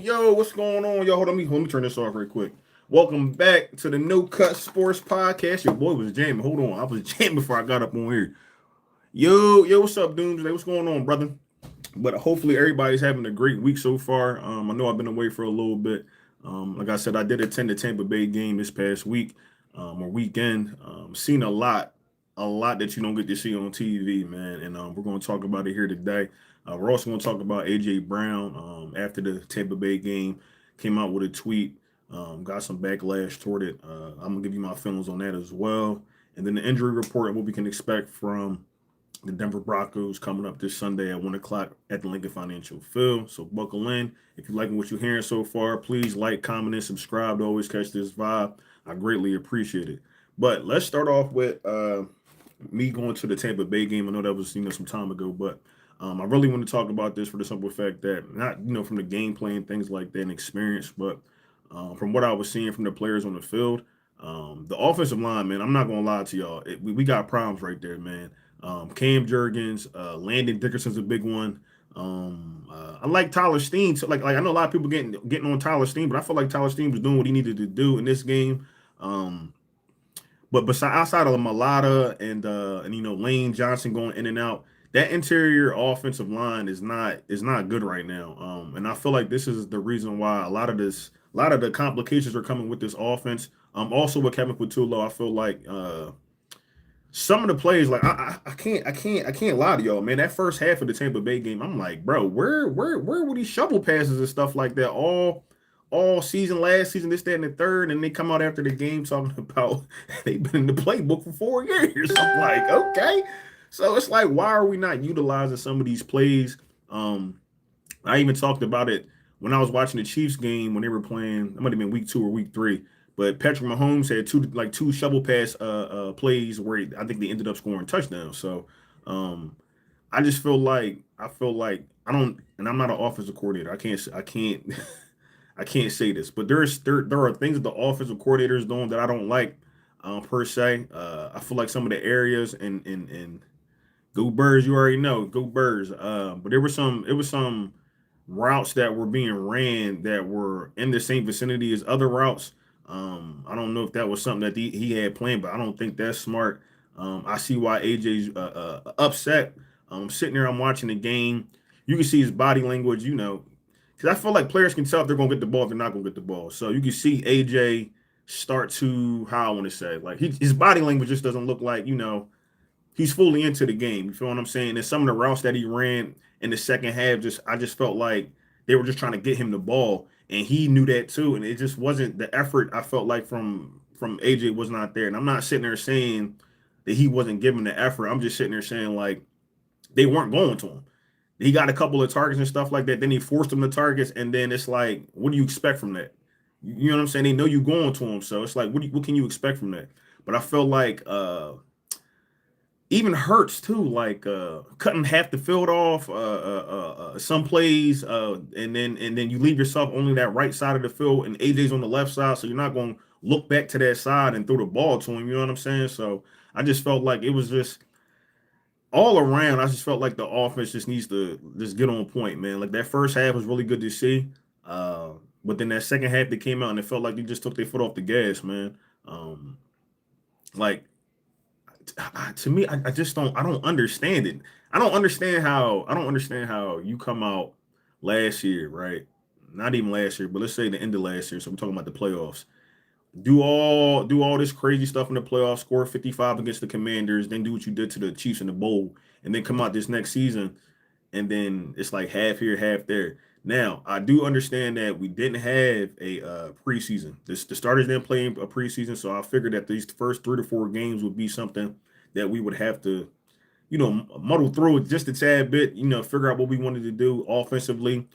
Yo, what's going on, yo? Hold on, let me turn this off real quick. Welcome back to the No Cut Sports Podcast. Your boy was jamming. Hold on, I was jamming before I got up on here. Yo, what's up, Doomsday? What's going on, brother? But hopefully everybody's having a great week so far. I know I've been away for a little bit. Like I said, I did attend the Tampa Bay game this past week or weekend. Seen a lot that you don't get to see on TV, man. And we're going to talk about it here today. We're also going to talk about AJ Brown after the Tampa Bay game. Came out with a tweet, got some backlash toward it. I'm going to give you my feelings on that as well. And then the injury report and what we can expect from the Denver Broncos coming up this Sunday at 1 o'clock at the Lincoln Financial Field. So buckle in. If you're liking what you're hearing so far, please like, comment, and subscribe to always catch this vibe. I greatly appreciate it. But let's start off with me going to the Tampa Bay game. I know that was some time ago, but I really want to talk about this for the simple fact that not from the gameplay and things like that and experience, but from what I was seeing from the players on the field, the offensive line, man, I'm not gonna lie to y'all, we got problems right there, man. Cam Jurgens, Landon Dickerson's a big one. I like Tyler Steen. So like I know a lot of people getting on Tyler Steen, but I feel like Tyler Steen was doing what he needed to do in this game. But outside of Malata and Lane Johnson going in and out, that interior offensive line is not good right now. And I feel like this is the reason why a lot of the complications are coming with this offense. Also with Kevin Patullo, I feel like some of the plays, like I can't lie to y'all, man. That first half of the Tampa Bay game, I'm like, bro, where were these shovel passes and stuff like that all season, last season, this, that, and the third, and they come out after the game talking about they've been in the playbook for 4 years. I'm like, okay. So it's like, why are we not utilizing some of these plays? I even talked about it when I was watching the Chiefs game when they were playing. It might have been week 2 or week 3. But Patrick Mahomes had two shovel pass plays where I think they ended up scoring touchdowns. So I just feel like I I don't, and I'm not an offensive coordinator. I can't I can't say this, but there are things that the offensive coordinator is doing that I don't like per se. I feel like some of the areas and go Birds, you already know, go Birds. But there were some routes that were being ran that were in the same vicinity as other routes. I don't know if that was something that he had planned, but I don't think that's smart. I see why AJ's upset. Sitting there, I'm watching the game. You can see his body language, because I feel like players can tell if they're going to get the ball, if they're not going to get the ball. So you can see AJ start to, how I want to say, like his body language just doesn't look like, he's fully into the game. You feel what I'm saying? And some of the routes that he ran in the second half, I just felt like they were just trying to get him the ball, and he knew that too. And it just wasn't the effort I felt like from AJ was not there. And I'm not sitting there saying that he wasn't giving the effort. I'm just sitting there saying like they weren't going to him. He got a couple of targets and stuff like that. Then he forced them to targets, and then it's like, what do you expect from that? You know what I'm saying? They know you going to him, so it's like, what can you expect from that? But I feel like even Hurts too, like cutting half the field off, some plays, and then you leave yourself only that right side of the field, and AJ's on the left side, so you're not going to look back to that side and throw the ball to him. You know what I'm saying? So I just felt like it was just all around. I just felt like the offense just needs to just get on point, man. Like that first half was really good to see, but then that second half they came out and it felt like they just took their foot off the gas, man. Like to me, I just I don't understand it. I don't understand how you come out last year, right? Not even last year, but let's say the end of last year. So we're talking about the playoffs. Do all this crazy stuff in the playoffs, score 55 against the Commanders, then do what you did to the Chiefs in the bowl, and then come out this next season, and then it's like half here, half there. Now, I do understand that we didn't have a preseason. The starters didn't play a preseason, so I figured that these first 3 to 4 games would be something that we would have to, muddle through it just a tad bit, figure out what we wanted to do offensively.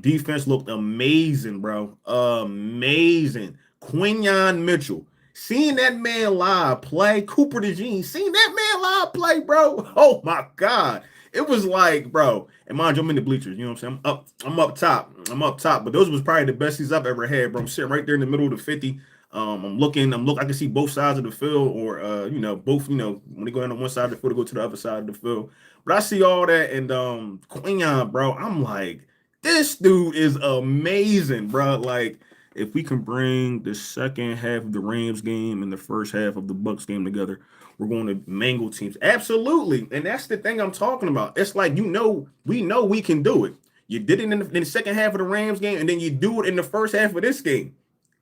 Defense looked amazing, bro. Amazing. Quinyon Mitchell. Seeing that man live play, Cooper DeJean, seeing that man live play, bro. Oh my God. It was like, bro, and mind you, I'm in the bleachers. You know what I'm saying? I'm up top. But those was probably the best seats I've ever had, bro. I'm sitting right there in the middle of the 50. I'm looking. I can see both sides of the field, or both. When they go down on one side of the field, to go to the other side of the field. But I see all that, and Quinyon, bro, I'm like, This dude is amazing, bro. Like, if we can bring the second half of the Rams game and the first half of the Bucs game together, we're going to mangle teams. Absolutely. And that's the thing I'm talking about. It's like, we know we can do it. You did it in the second half of the Rams game, and then you do it in the first half of this game.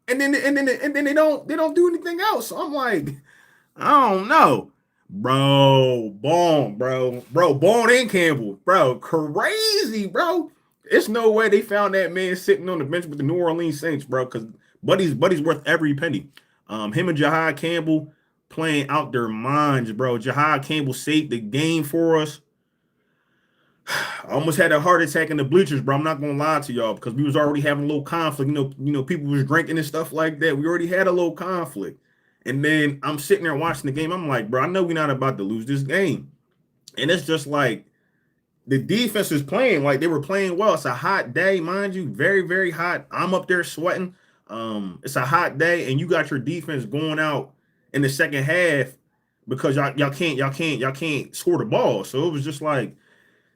And then they don't do anything else. So I'm like, I don't know. Bone and Campbell, bro, crazy, bro. It's no way they found that man sitting on the bench with the New Orleans Saints, bro, because Buddy's worth every penny. Him and Jahad Campbell playing out their minds, bro. Jahad Campbell saved the game for us. I almost had a heart attack in the bleachers, bro. I'm not gonna lie to y'all because we was already having a little conflict. People was drinking and stuff like that. We already had a little conflict. And then I'm sitting there watching the game. I'm like, bro, I know we're not about to lose this game. And it's just like the defense is playing like they were playing well. It's a hot day, mind you, very, very hot. I'm up there sweating. It's a hot day, and you got your defense going out in the second half because y'all can't score the ball. So it was just like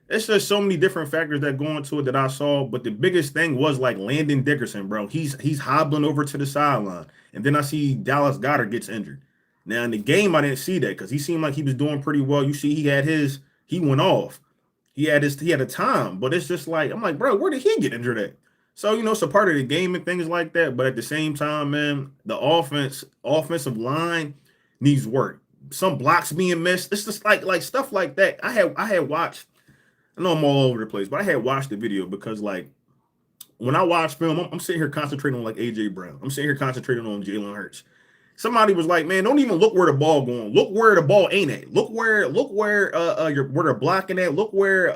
it's just so many different factors that go into it that I saw. But the biggest thing was like Landon Dickerson, bro. He's hobbling over to the sideline. And then I see Dallas Goedert gets injured. Now in the game, I didn't see that because he seemed like he was doing pretty well. You see, he went off. He had a time, but it's just like, I'm like, bro, where did he get injured at? So, it's a part of the game and things like that. But at the same time, man, the offensive line needs work. Some blocks being missed. It's just like stuff like that. I had watched. I know I'm all over the place, but I had watched the video because like when I watch film, I'm sitting here concentrating on like AJ Brown. I'm sitting here concentrating on Jalen Hurts. Somebody was like, man, don't even look where the ball going. Look where the ball ain't at. Look where where they're blocking at. Look where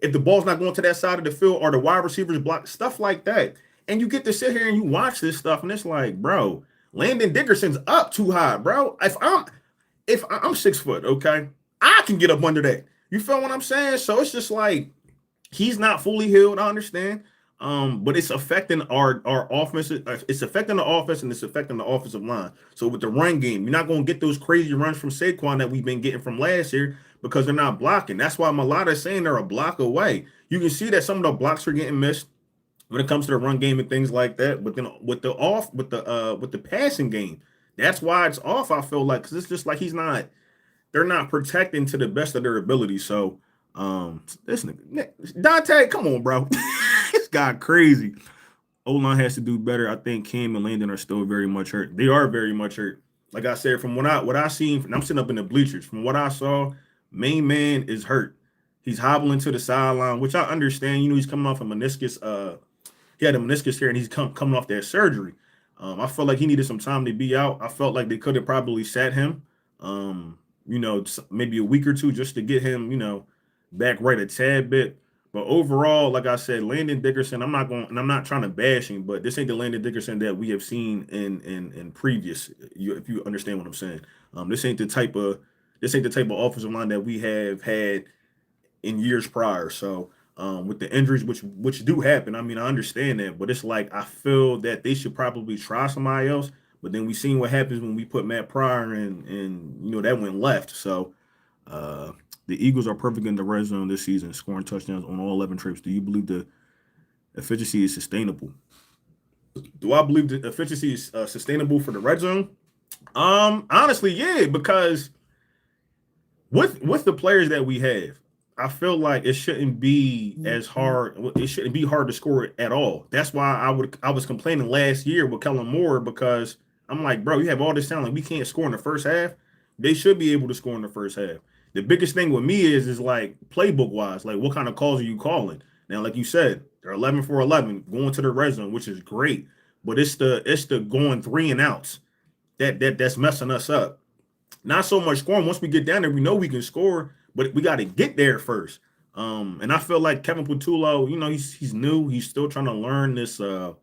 if the ball's not going to that side of the field or the wide receivers block, stuff like that. And you get to sit here and you watch this stuff, and it's like, bro, Landon Dickerson's up too high, bro. If I'm 6 foot, okay, I can get up under that. You feel what I'm saying? So it's just like he's not fully healed. I understand. But it's affecting our offense. It's affecting the offense and it's affecting the offensive line. So with the run game, you're not going to get those crazy runs from Saquon that we've been getting from last year because they're not blocking. That's why Malata is saying they're a block away. You can see that some of the blocks are getting missed when it comes to the run game and things like that. But then with the passing game, that's why it's off. I feel like because it's just like they're not protecting to the best of their ability. So this nigga Dante, come on, bro. This guy crazy. O-line has to do better. I think Cam and Landon are still very much hurt. They are very much hurt. Like I said, from what I seen, and I'm sitting up in the bleachers. From what I saw, main man is hurt. He's hobbling to the sideline, which I understand. He's coming off a meniscus. He had a meniscus here, and he's coming off that surgery. I felt like he needed some time to be out. I felt like they could have probably sat him, maybe a week or two just to get him, back right a tad bit. But overall, like I said, Landon Dickerson, I'm not trying to bash him, but this ain't the Landon Dickerson that we have seen in previous. If you understand what I'm saying, this ain't the type of offensive line that we have had in years prior. So with the injuries, which do happen, I mean, I understand that, but it's like I feel that they should probably try somebody else. But then we seen what happens when we put Matt Pryor and that went left. So the Eagles are perfect in the red zone this season, scoring touchdowns on all 11 trips. Do you believe the efficiency is sustainable? Do I believe the efficiency is sustainable for the red zone? Honestly, yeah, because with the players that we have, I feel like it shouldn't be as hard. It shouldn't be hard to score at all. That's why I was complaining last year with Kellen Moore because I'm like, bro, you have all this talent. We can't score in the first half. They should be able to score in the first half. The biggest thing with me is like playbook wise, like what kind of calls are you calling? Now, like you said, they're 11 for 11 going to the red zone, which is great. But it's the going 3 and outs that's messing us up. Not so much scoring. Once we get down there, we know we can score, but we got to get there first. And I feel like Kevin Patullo, he's new. He's still trying to learn this. I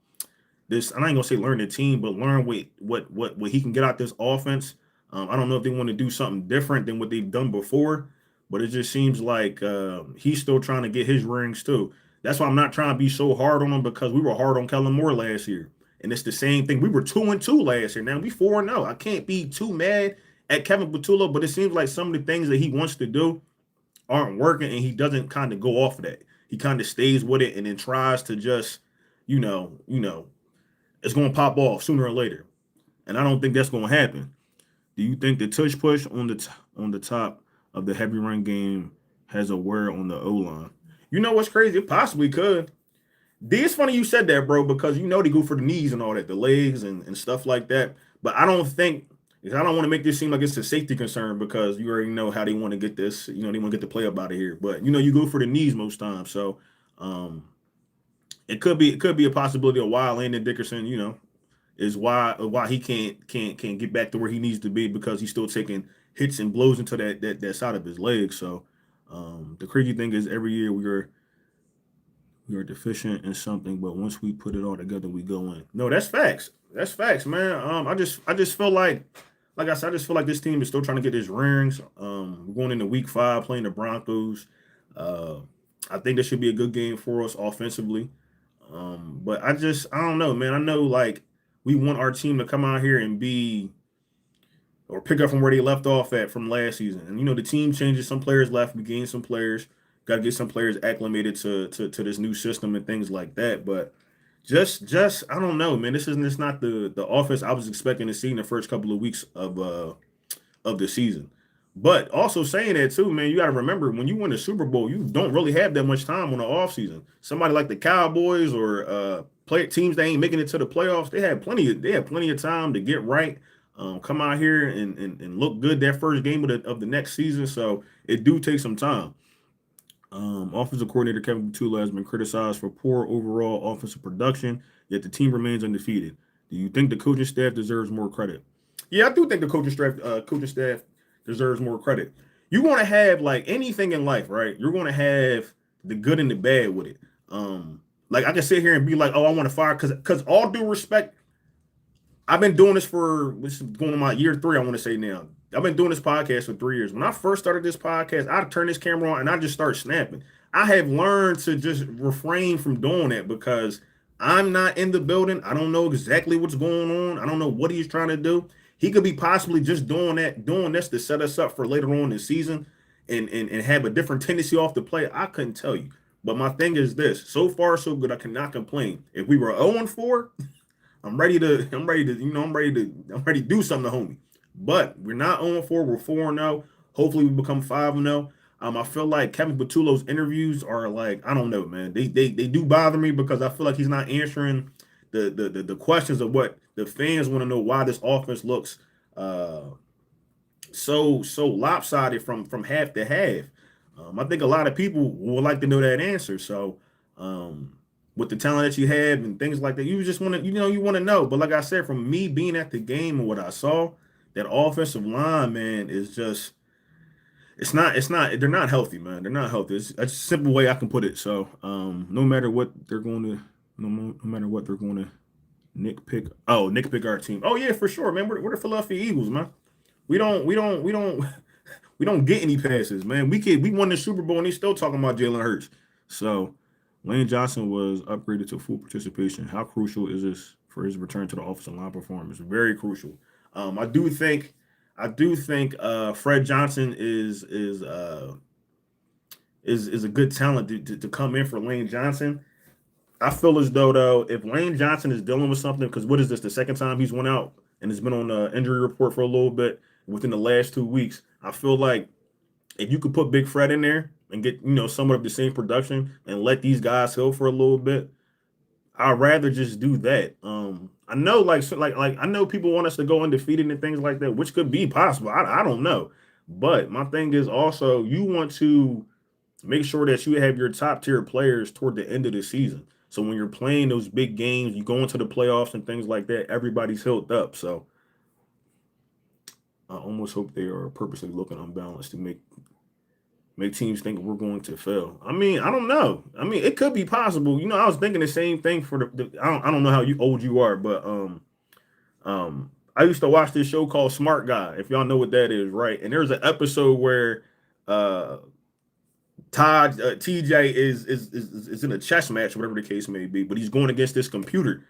ain't gonna say learn the team, but learn what he can get out this offense. I don't know if they want to do something different than what they've done before, but it just seems like he's still trying to get his rings too. That's why I'm not trying to be so hard on him because we were hard on Kellen Moore last year. And it's the same thing. We were 2-2 last year. Now we 4-0. I can't be too mad at Kevin Patullo, but it seems like some of the things that he wants to do aren't working, and he doesn't kind of go off of that. he kind of stays with it and then tries to just, it's going to pop off sooner or later. And I don't think that's going to happen. Do you think the tush push on the top of the heavy run game has a wear on the O line? You know what's crazy? It possibly could. D, it's funny you said that, bro, because they go for the knees and all that, the legs and stuff like that. But I don't think, I don't want to make this seem like it's a safety concern because you already know how they want to get this. They want to get the play up out of here. But you go for the knees most times, so it could be a possibility of why Landon Dickerson, is why he can't get back to where he needs to be because he's still taking hits and blows into that side of his leg. So the crazy thing is every year we are deficient in something, but once we put it all together, we go in. No, that's facts. That's facts, man. I just feel like I said, I just feel like this team is still trying to get his rings. We're going into week 5 playing the Broncos. I think this should be a good game for us offensively. But I don't know, man. I know like we want our team to come out here and be or pick up from where they left off at from last season. And the team changes. Some players left. We gained some players. Got to get some players acclimated to this new system and things like that. But just I don't know, man. This not the offense I was expecting to see in the first couple of weeks of the season. But also saying that too, man, you got to remember when you win the Super Bowl, you don't really have that much time on the offseason. Somebody like the Cowboys or play teams that ain't making it to the playoffs, they had plenty of time to get right, come out here and look good that first game of the next season. So it do take some time. Offensive coordinator Kevin Batula has been criticized for poor overall offensive production, yet the team remains undefeated. Do you think the coaching staff deserves more credit? Yeah, I do think the coaching staff deserves more credit. You want to have like anything in life, right? You're going to have the good and the bad with it. Like I can sit here and be like, oh, I want to fire because all due respect, I've been doing this is going on my year 3, I want to say now. I've been doing this podcast for 3 years. When I first started this podcast, I'd turn this camera on and I just start snapping. I have learned to just refrain from doing that because I'm not in the building. I don't know exactly what's going on. I don't know what he's trying to do. He could be possibly just doing this to set us up for later on in the season and have a different tendency off the play. I couldn't tell you. But my thing is this. So far, so good. I cannot complain. If we were 0-4, I'm ready to do something to homie. But we're not 0-4, we're 4-0. Hopefully we become 5-0. I feel like Kevin Patullo's interviews are like, I don't know, man. They do bother me because I feel like he's not answering the questions of what the fans want to know, why this offense looks so lopsided from half to half. I think a lot of people would like to know that answer. So with the talent that you have and things like that, you just want to, you want to know. But like I said, from me being at the game and what I saw, that offensive line, man, is just they're not healthy, man. They're not healthy. It's a simple way I can put it. So no matter what they're going to nitpick our team. Oh yeah, for sure, man. We're the Philadelphia Eagles, man. We don't we don't get any passes, man. We won the Super Bowl and he's still talking about Jalen Hurts. So Lane Johnson was upgraded to full participation. How crucial is this for his return to the offensive line performance? Very crucial. I do think Fred Johnson is a good talent to come in for Lane Johnson. I feel as though if Lane Johnson is dealing with something, because what is this, the second time he's went out and has been on the injury report for a little bit within the last 2 weeks, I feel like if you could put Big Fred in there and get somewhat of the same production and let these guys heal for a little bit, I'd rather just do that. I know I know people want us to go undefeated and things like that, which could be possible. I don't know. But my thing is also you want to make sure that you have your top tier players toward the end of the season. So when you're playing those big games, you go into the playoffs and things like that, everybody's healed up. So I almost hope they are purposely looking unbalanced to make teams think we're going to fail. I mean, I don't know. I mean, it could be possible. I was thinking the same thing for I don't know how old you are, but I used to watch this show called Smart Guy, if y'all know what that is, right? And there's an episode where TJ is in a chess match, whatever the case may be, but he's going against this computer.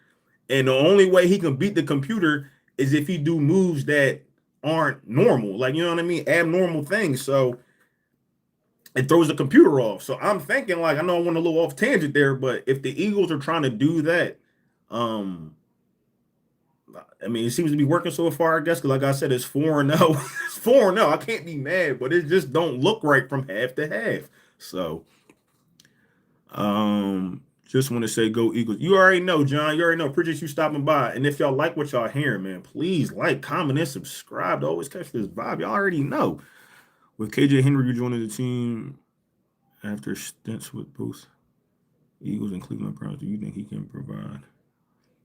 And the only way he can beat the computer is if he do moves that aren't normal, like, you know what I mean? Abnormal things. So it throws the computer off. So I'm thinking, like, I know I went a little off tangent there, but if the Eagles are trying to do that, I mean, it seems to be working so far, I guess, because like I said, it's 4-0. It's 4-0. I can't be mad, but it just don't look right from half to half. So, just want to say go Eagles. You already know, John. You already know. Appreciate you stopping by. And if y'all like what y'all hearing, man, please like, comment, and subscribe to always catch this vibe. Y'all already know. With KJ Henry joining the team after stints with both Eagles and Cleveland Browns, do you think he can provide?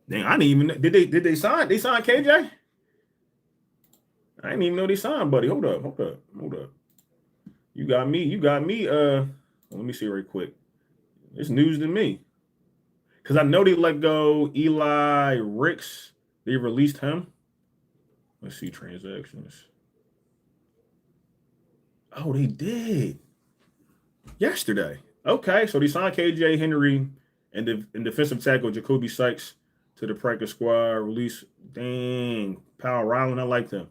Dang, I didn't even know. Did they sign? They signed KJ? I didn't even know they signed, buddy. Hold up. You got me. Let me see right quick. It's news to me. Because I know they let go Eli Ricks. They released him. Let's see transactions. Oh, they did. Yesterday. Okay, so they signed KJ Henry and defensive tackle Jacoby Sykes to the practice squad. Release. Dang. Powell Ryland, I like them.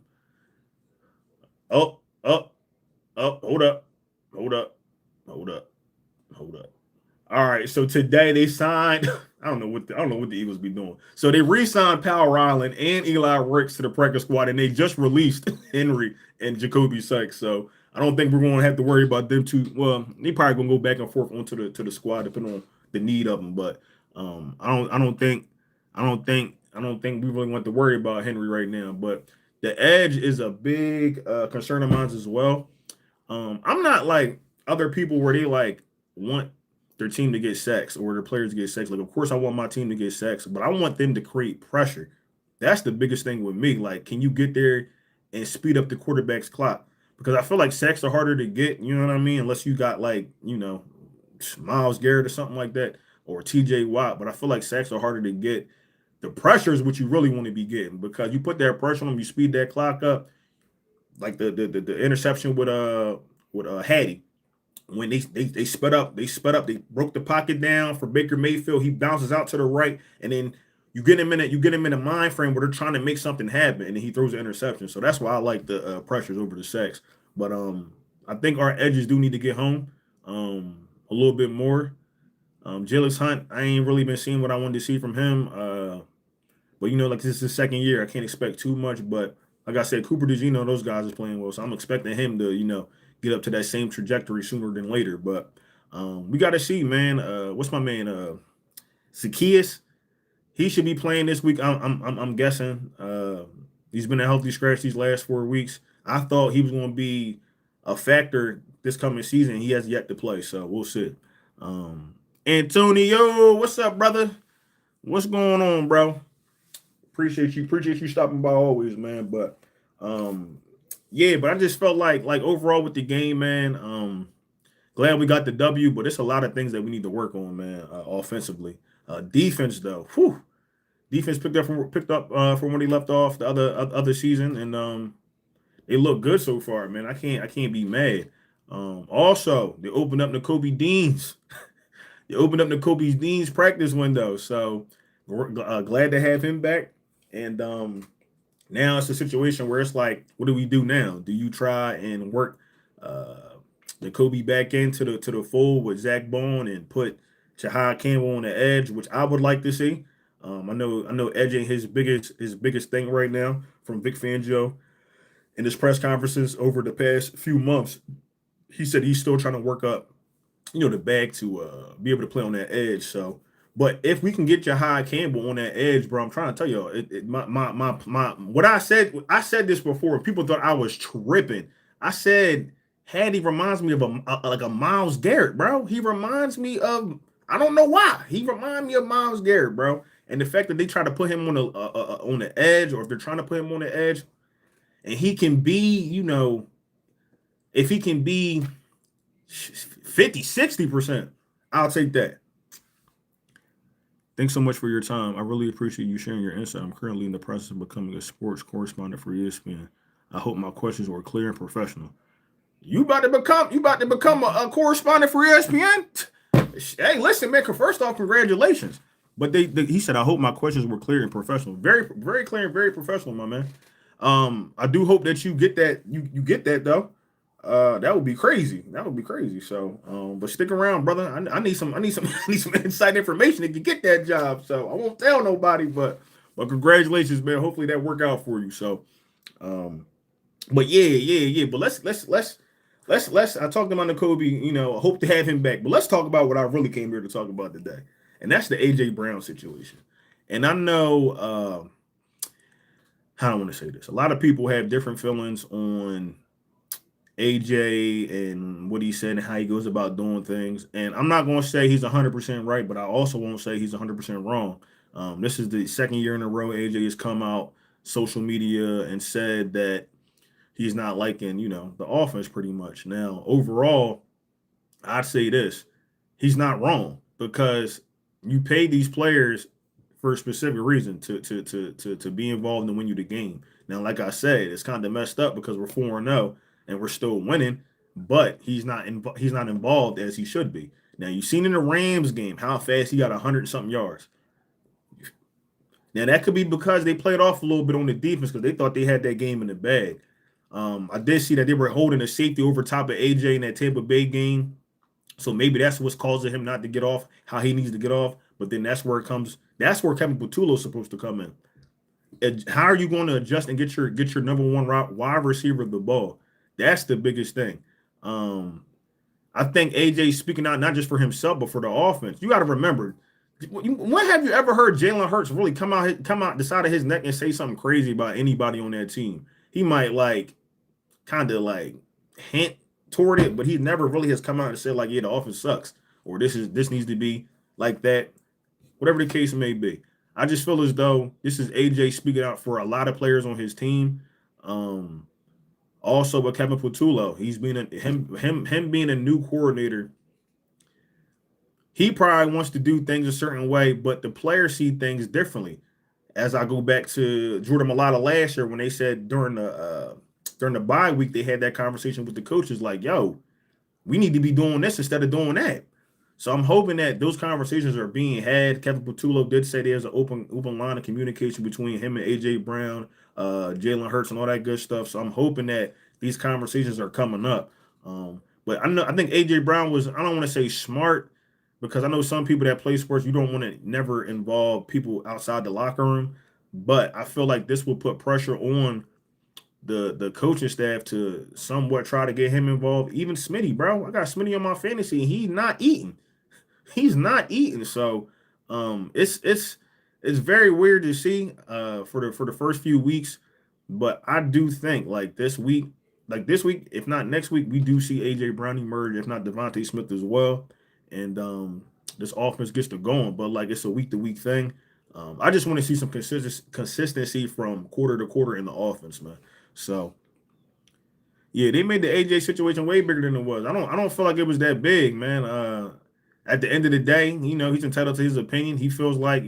Oh, hold up. All right, so today they signed. I don't know what the Eagles be doing. So they re-signed Powell Ryland and Eli Ricks to the practice squad, and they just released Henry and Jacoby Sykes. So I don't think we're going to have to worry about them two. Well, they probably going to go back and forth onto the squad depending on the need of them. But I don't think we really want to worry about Henry right now. But the edge is a big concern of mine as well. I'm not like other people where they like want their team to get sacks or their players to get sacks. Like, of course, I want my team to get sacks, but I want them to create pressure. That's the biggest thing with me. Like, can you get there and speed up the quarterback's clock? Because I feel like sacks are harder to get, you know what I mean? Unless you got like, Myles Garrett or something like that, or TJ Watt. But I feel like sacks are harder to get. The pressure is what you really want to be getting, because you put that pressure on them, you speed that clock up. Like the interception with Hattie. When they sped up, they broke the pocket down for Baker Mayfield. He bounces out to the right, and then you get him in a mind frame where they're trying to make something happen, and then he throws an interception. So that's why I like the pressures over the sacks. But I think our edges do need to get home a little bit more. Jalen Hunt, I ain't really been seeing what I wanted to see from him. But like, this is his second year. I can't expect too much. But like I said, Cooper DeGino, those guys is playing well, so I'm expecting him to get up to that same trajectory sooner than later. But we got to see, man. What's my man? Zacchaeus. He should be playing this week. I'm guessing. He's been a healthy scratch these last 4 weeks. I thought he was going to be a factor this coming season. He has yet to play, so we'll see. Antonio, what's up, brother? What's going on, bro? Appreciate you stopping by always, man. But yeah, but I just felt like overall with the game, man, glad we got the W, but it's a lot of things that we need to work on, man, offensively. Defense, though, defense picked up from when they left off the other season, and they look good so far, man. I can't be mad. Also, they opened up Nakobe Dean's. They opened up Nakobe Dean's practice window, so we're glad to have him back. And now it's a situation where it's like, what do we do now? Do you try and work Nakobe back into the fold with Zach Bone and put Jahai Campbell on the edge, which I would like to see. I know edge ain't his biggest thing right now from Vic Fangio in his press conferences over the past few months. He said he's still trying to work up, the bag to be able to play on that edge. So, but if we can get Jahai Campbell on that edge, bro, I'm trying to tell you, what I said this before. People thought I was tripping. I said Hattie reminds me of a Myles Garrett, bro. He reminds me of, I don't know why. He reminds me of Myles Garrett, bro. And the fact that they try to put him on the edge, or if they're trying to put him on the edge, and he can be, if he can be 50, 60%, I'll take that. Thanks so much for your time. I really appreciate you sharing your insight. I'm currently in the process of becoming a sports correspondent for ESPN. I hope my questions were clear and professional. You about to become a correspondent for ESPN? Hey, listen, man. First off, congratulations. But he said, I hope my questions were clear and professional. Very, very clear and very professional, my man. I do hope that you get that. You get that though. That would be crazy. That would be crazy. So, but stick around, brother. I need some, I need some inside information to get that job. So I won't tell nobody, but congratulations, man. Hopefully that work out for you. So, um, but yeah. But let's. I talked about Kobe. You know, I hope to have him back. But let's talk about what I really came here to talk about today, and that's the AJ Brown situation. And I know, how do I want to say this? A lot of people have different feelings on AJ and what he said and how he goes about doing things. And I'm not going to say he's 100% right, but I also won't say he's 100% wrong. This is the second year in a row AJ has come out social media and said that he's not liking, the offense pretty much. Now, overall, I'd say this: he's not wrong because you pay these players for a specific reason to be involved and win you the game. Now, like I said, it's kind of messed up because we're 4-0 and we're still winning, but he's not involved as he should be. Now, you've seen in the Rams game how fast he got 100 something yards. Now that could be because they played off a little bit on the defense because they thought they had that game in the bag. I did see that they were holding a safety over top of AJ in that Tampa Bay game. So maybe that's what's causing him not to get off how he needs to get off. But then that's where it comes. That's where Kevin Patullo's supposed to come in. How are you going to adjust and get your number one wide receiver the ball? That's the biggest thing. I think AJ speaking out not just for himself but for the offense. You got to remember, when have you ever heard Jalen Hurts really come out the side of his neck and say something crazy about anybody on that team? He might kind of hint toward it, but he never really has come out and said like, yeah, the offense sucks or this needs to be like that, whatever the case may be. I just feel as though this is AJ speaking out for a lot of players on his team. Also with Kevin Patullo, he's being him being a new coordinator. He probably wants to do things a certain way, but the players see things differently. As I go back to Jordan Mailata last year when they said during the bye week they had that conversation with the coaches like, yo, we need to be doing this instead of doing that. So I'm hoping that those conversations are being had. Kevin Patullo did say there's an open line of communication between him and AJ Brown, Jalen Hurts, and all that good stuff. So I'm hoping that these conversations are coming up. But I think AJ Brown was, I don't want to say smart, because I know some people that play sports, you don't want to never involve people outside the locker room. But I feel like this will put pressure on the coaching staff to somewhat try to get him involved. Even Smitty, bro. I got Smitty on my fantasy and he's not eating. He's not eating. So it's very weird to see for the first few weeks. But I do think this week, if not next week, we do see AJ Brown emerge, if not Devontae Smith as well. And this offense gets to going. But it's a week to week thing. I just want to see some consistency from quarter to quarter in the offense, man. So yeah, they made the AJ situation way bigger than it was. I don't feel like it was that big, man. At the end of the day, he's entitled to his opinion. He feels like,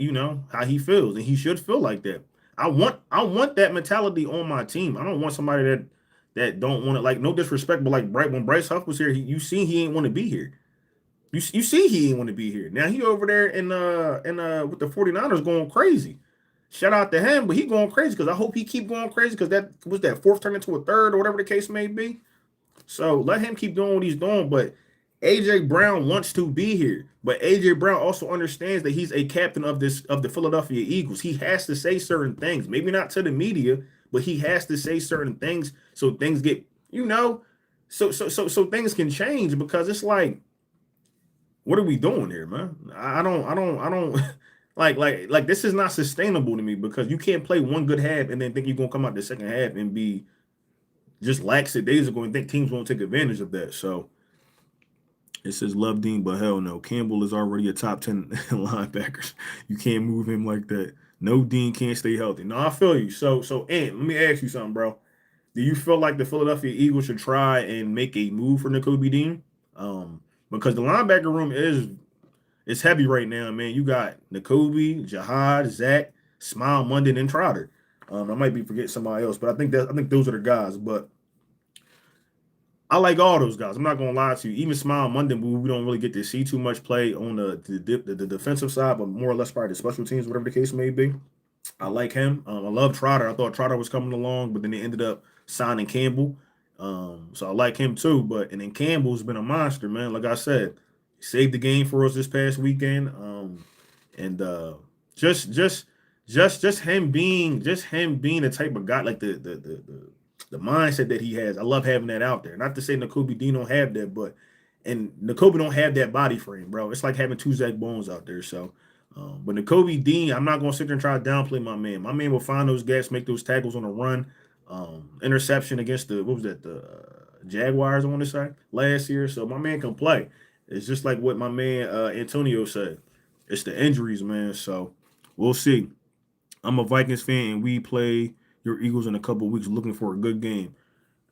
how he feels, and he should feel like that. I want that mentality on my team. I don't want somebody that don't want it. No disrespect, but when Bryce Huff was here, you see he ain't want to be here. You see he ain't want to be here. Now he over there in with the 49ers going crazy. Shout out to him, but he going crazy because I hope he keep going crazy because that was that fourth turn into a third or whatever the case may be. So let him keep doing what he's doing. But AJ Brown wants to be here. But AJ Brown also understands that he's a captain of the Philadelphia Eagles. He has to say certain things, maybe not to the media, but he has to say certain things so things get, so things can change, because it's like, what are we doing here, man? I don't like this is not sustainable to me, because you can't play one good half and then think you're gonna come out the second half and be just lackadaisical and think teams won't take advantage of that. So it says Love Dean, but hell no. Campbell is already a top 10 linebackers. You can't move him like that. No, Dean can't stay healthy. No, I feel you. So Ant, let me ask you something, bro. Do you feel like the Philadelphia Eagles should try and make a move for Nakobe Dean? Because the linebacker room is heavy right now, man. You got Nakobe, Jihad, Zach, Smile, Munden, and Trotter. I might be forgetting somebody else, but I think those are the guys. But I like all those guys. I'm not gonna lie to you. Even Smile, Munden, we don't really get to see too much play on the defensive side, but more or less probably the special teams, whatever the case may be. I like him. I love Trotter. I thought Trotter was coming along, but then they ended up signing Campbell. So I like him too. But and then Campbell's been a monster, man. Like I said, he saved the game for us this past weekend. And just just just him being the type of guy like the mindset that he has. I love having that out there. Not to say Nakobe Dean don't have that, but and Nakobe don't have that body frame, bro. It's like having two Zach Bones out there. So, but Nakobe Dean, I'm not gonna sit there and try to downplay my man. My man will find those gaps, make those tackles on the run. Interception against the what was that the Jaguars? I want to say last year. So my man can play. It's just like what my man Antonio said. It's the injuries, man. So we'll see. I'm a Vikings fan, and we play your Eagles in a couple of weeks. Looking for a good game.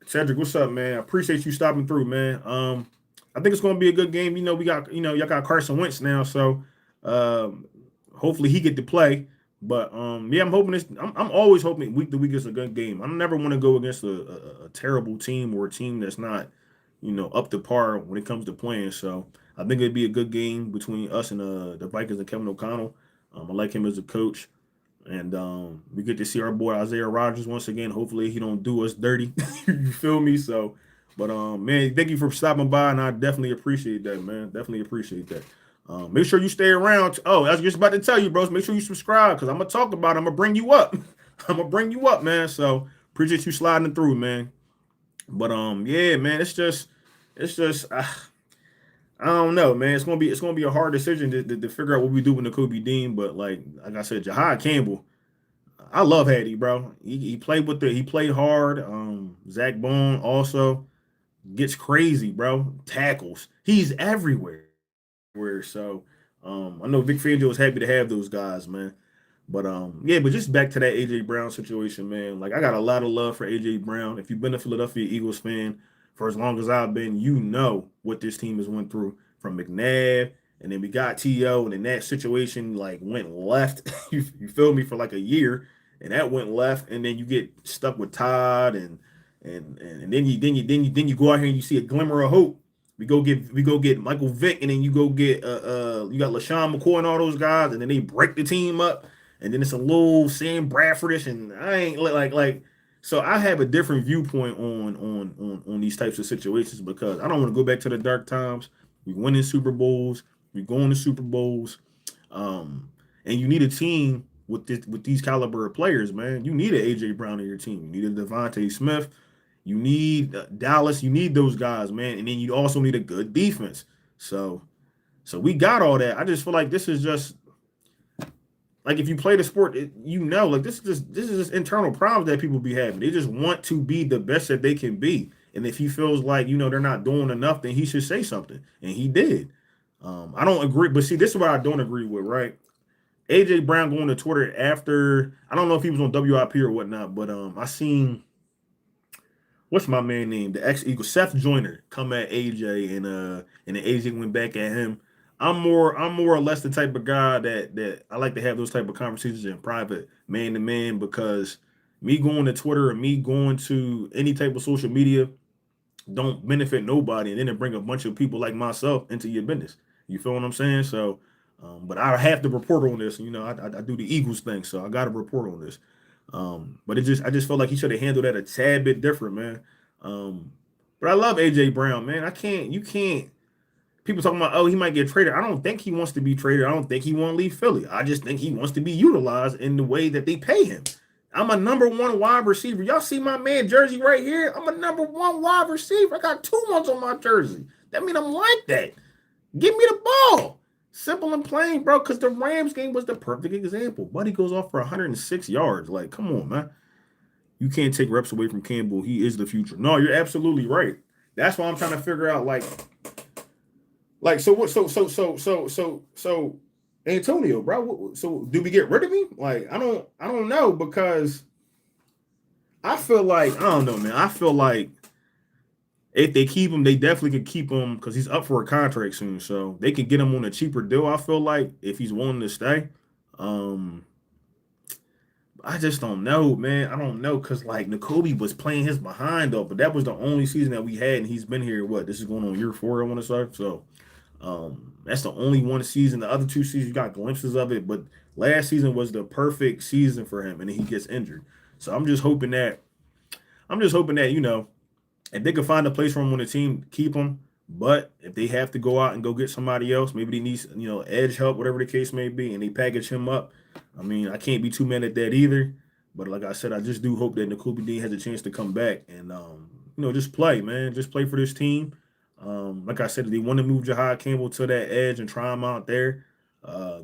Cedric, what's up, man? I appreciate you stopping through, man. I think it's going to be a good game. We got, y'all got Carson Wentz now, so um, hopefully he get to play. But yeah, I'm hoping this. I'm always hoping week to week is a good game. I never want to go against a terrible team or a team that's not, up to par when it comes to playing. So I think it'd be a good game between us and the Vikings and Kevin O'Connell. I like him as a coach. And we get to see our boy Isaiah Rodgers once again. Hopefully he don't do us dirty. You feel me? So, but man, thank you for stopping by, and I definitely appreciate that, man. Definitely appreciate that. Make sure you stay around. Oh, I was just about to tell you, bros. Make sure you subscribe because I'm gonna talk about it. I'm gonna bring you up. I'm gonna bring you up, man. So appreciate you sliding through, man. But yeah, man, it's just I don't know, man. It's gonna be a hard decision to figure out what we do with Nakobe Dean. But like I said, Jahad Campbell, I love Hattie, bro. He played he played hard. Zach Bone also gets crazy, bro. Tackles. He's everywhere. So I know Vic Fangio was happy to have those guys, man. But yeah, but just back to that AJ Brown situation, man. Like I got a lot of love for AJ Brown. If you've been a Philadelphia Eagles fan for as long as I've been, you know what this team has went through from McNabb, and then we got To, and then that situation like went left. You feel me for like a year, and that went left, and then you get stuck with Todd, and then you go out here and you see a glimmer of hope. We go get Michael Vick, and then you go get you got LaShawn McCoy and all those guys, and then they break the team up, and then it's a little Sam Bradfordish, and I ain't like so I have a different viewpoint on these types of situations because I don't want to go back to the dark times. We winning Super Bowls, we going to Super Bowls, and you need a team with these caliber of players, man. You need an AJ Brown in your team. You need a Devontae Smith. You need Dallas. You need those guys, man. And then you also need a good defense. So we got all that. I just feel like this is just like if you play the sport, like this is just internal problems that people be having. They just want to be the best that they can be. And if he feels like they're not doing enough, then he should say something. And he did. I don't agree, but see, this is what I don't agree with, right? AJ Brown going to Twitter after I don't know if he was on WIP or whatnot, but I seen what's my man name? The ex Eagle Seth Joyner come at AJ and then AJ went back at him. I'm more or less the type of guy that I like to have those type of conversations in private, man to man, because me going to Twitter or me going to any type of social media don't benefit nobody, and then it bring a bunch of people like myself into your business. You feel what I'm saying? So, but I have to report on this. I do the Eagles thing, so I got to report on this. But I just felt like he should have handled that a tad bit different, man. But I love AJ Brown, man. You can't. People talking about, oh, he might get traded. I don't think he wants to be traded. I don't think he want to leave Philly. I just think he wants to be utilized in the way that they pay him. I'm a number one wide receiver. Y'all see my man jersey right here? I'm a number one wide receiver. I got 2 months on my jersey. That means I'm like that. Give me the ball. Simple and plain, bro, because the Rams game was the perfect example. Buddy goes off for 106 yards. Like, come on, man. You can't take reps away from Campbell. He is the future. No, you're absolutely right. That's why I'm trying to figure out, so what? So Antonio, bro. So do we get rid of him? Like, I don't know because I feel like I don't know, man. I feel like if they keep him, they definitely could keep him because he's up for a contract soon. So they could get him on a cheaper deal. I feel like if he's willing to stay. I just don't know, man. I don't know because Nakobe was playing his behind though, but that was the only season that we had, and he's been here. What this is going on year 4, I want to say. So that's the only one season. The other 2 seasons you got glimpses of it, but last season was the perfect season for him, and then he gets injured. So I'm just hoping that if they can find a place for him on the team, keep him. But if they have to go out and go get somebody else, maybe they need edge help, whatever the case may be, and they package him up. I mean, I can't be too mad at that either. But like I said, I just do hope that Nakobe Dean has a chance to come back and just play, man, just play for this team. Like I said, if they want to move Jahad Campbell to that edge and try him out there,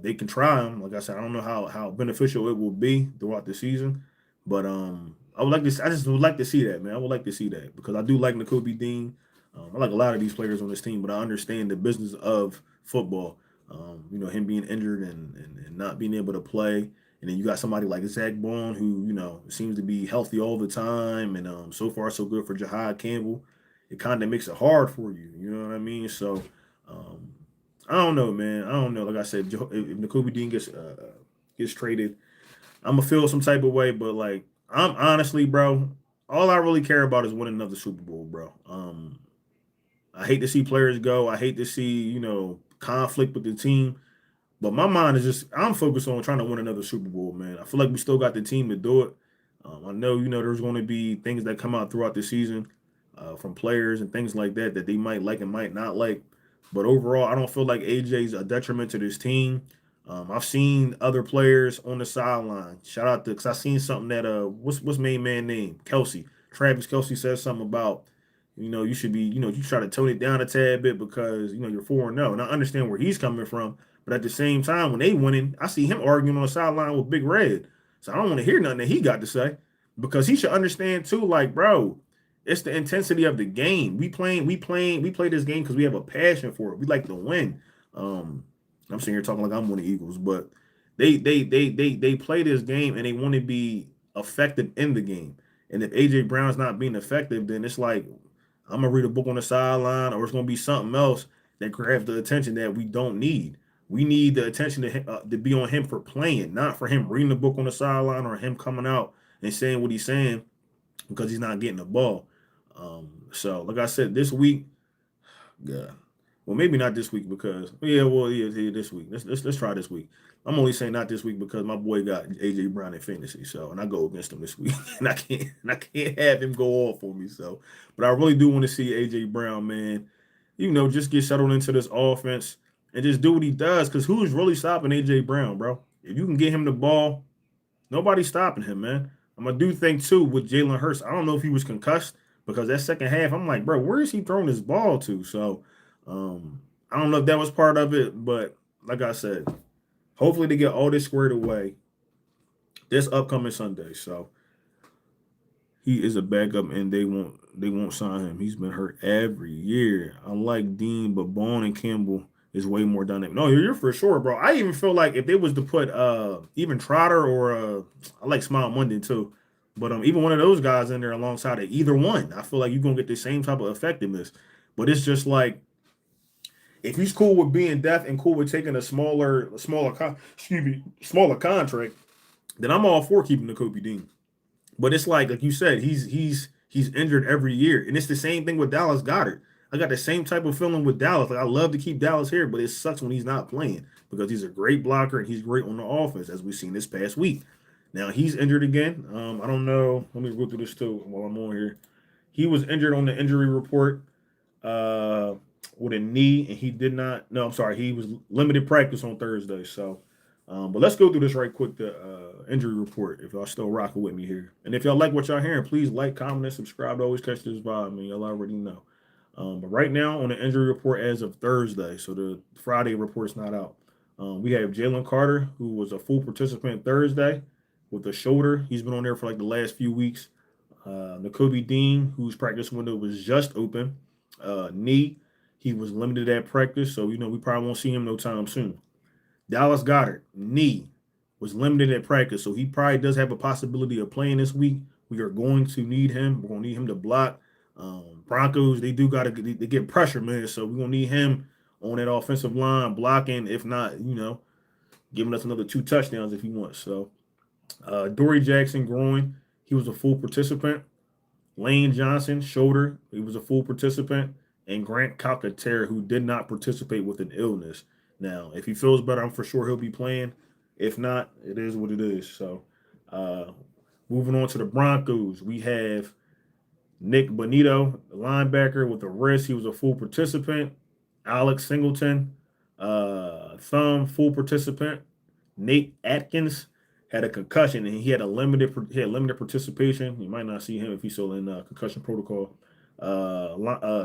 they can try him. Like I said, I don't know how beneficial it will be throughout the season, but I would like to. I just would like to see that, man. I would like to see that because I do like Nakobe Dean. I like a lot of these players on this team, but I understand the business of football. Him being injured and not being able to play. And then you got somebody like Zach Bond who, seems to be healthy all the time. And so far, so good for Jahad Campbell. It kind of makes it hard for you. You know what I mean? So um, I don't know, man. I don't know. Like I said, if Nakobe Dean gets traded, I'm gonna feel some type of way. But like, I'm honestly, bro, all I really care about is winning another Super Bowl, bro. I hate to see players go. I hate to see conflict with the team. But my mind is just I'm focused on trying to win another Super Bowl, man. I feel like we still got the team to do it. I know there's going to be things that come out throughout the season from players and things like that they might like and might not like. But overall, I don't feel like AJ's a detriment to this team. I've seen other players on the sideline. Shout out to because I seen something that what's main man name Kelsey Travis Kelsey said something about you should be you try to tone it down a tad bit because you're 4-0, and I understand where he's coming from. But at the same time, when they winning, I see him arguing on the sideline with Big Red. So I don't want to hear nothing that he got to say because he should understand too. Like, bro, it's the intensity of the game. We play this game because we have a passion for it. We like to win. Um, I'm sitting here talking like I'm one of the Eagles, but they play this game and they want to be effective in the game. And if AJ Brown's not being effective, then it's like I'm gonna read a book on the sideline, or it's gonna be something else that grabs the attention that we don't need. We need the attention to be on him for playing, not for him reading the book on the sideline or him coming out and saying what he's saying because he's not getting the ball. So, like I said, this week, yeah, well, maybe not this week because yeah, this week. Let's try this week. I'm only saying not this week because my boy got AJ Brown in fantasy, so and I go against him this week, and I can't have him go off for me. So, but I really do want to see AJ Brown, man. Just get settled into this offense and just do what he does. Because who's really stopping AJ Brown, bro? If you can get him the ball, nobody's stopping him, man. I'm gonna do think too with Jalen Hurts. I don't know if he was concussed because that second half, I'm like, bro, where is he throwing his ball to? So I don't know if that was part of it, but like I said, hopefully they get all this squared away this upcoming Sunday. So he is a backup, and they won't sign him. He's been hurt every year. I like Dean, but Bone and Campbell is way more dynamic. No, you're for sure, bro. I even feel like if they was to put even Trotter or I like Smile Monday too, but even one of those guys in there alongside of either one, I feel like you're gonna get the same type of effectiveness. But it's just like if he's cool with being deaf and cool with taking a smaller contract, then I'm all for keeping the Kobe Dean. But it's like you said, he's injured every year, and it's the same thing with Dallas Goedert. I got the same type of feeling with Dallas. Like I love to keep Dallas here, but it sucks when he's not playing because he's a great blocker and he's great on the offense, as we've seen this past week. Now he's injured again. I don't know. Let me go through this too while I'm on here. He was injured on the injury report uh, with a knee, and he did not. No, I'm sorry. He was limited practice on Thursday. So, but let's go through this right quick. The injury report. If y'all still rocking with me here, and if y'all like what y'all hearing, please like, comment, and subscribe to always catch this vibe. I mean, y'all already know. But right now on the injury report as of Thursday, so the Friday report's not out. We have Jalen Carter, who was a full participant Thursday with a shoulder. He's been on there for like the last few weeks. Nakobe Dean, whose practice window was just open, knee. He was limited at practice, so we probably won't see him no time soon. Dallas Goedert, knee, was limited at practice, so he probably does have a possibility of playing this week. We are going to need him. We're going to need him to block. Broncos, they do got to they get pressure, man. So we're going to need him on that offensive line blocking. If not, giving us another 2 touchdowns if he wants. So Dory Jackson, groin, he was a full participant. Lane Johnson, shoulder, he was a full participant. And Grant Calcaterra, who did not participate with an illness. Now, if he feels better, I'm for sure he'll be playing. If not, it is what it is. So, uh, moving on to the Broncos, we have Nick Bonito, the linebacker with a wrist, he was a full participant. Alex Singleton, thumb, full participant. Nate Atkins had a concussion and he had limited participation. You might not see him if he's still in concussion protocol.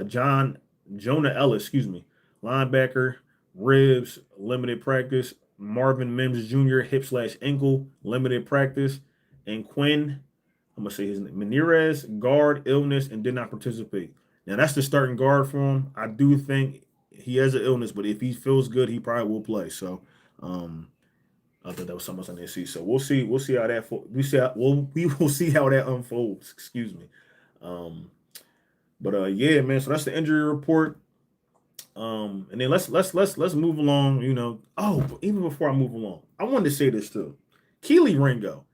Jonah Ellis, excuse me, linebacker, ribs, limited practice. Marvin Mims Jr. hip/ankle, limited practice, and Quinn, I'm gonna say his name, Menirez, guard, illness, and did not participate. Now that's the starting guard for him. I do think he has an illness, but if he feels good, he probably will play. So, I thought that was something else I didn't see. So we'll see. We'll see how that. We will see how that unfolds. Excuse me. Um, but yeah, man. So that's the injury report. And then let's move along. Even before I move along, I wanted to say this too. Keely Ringo,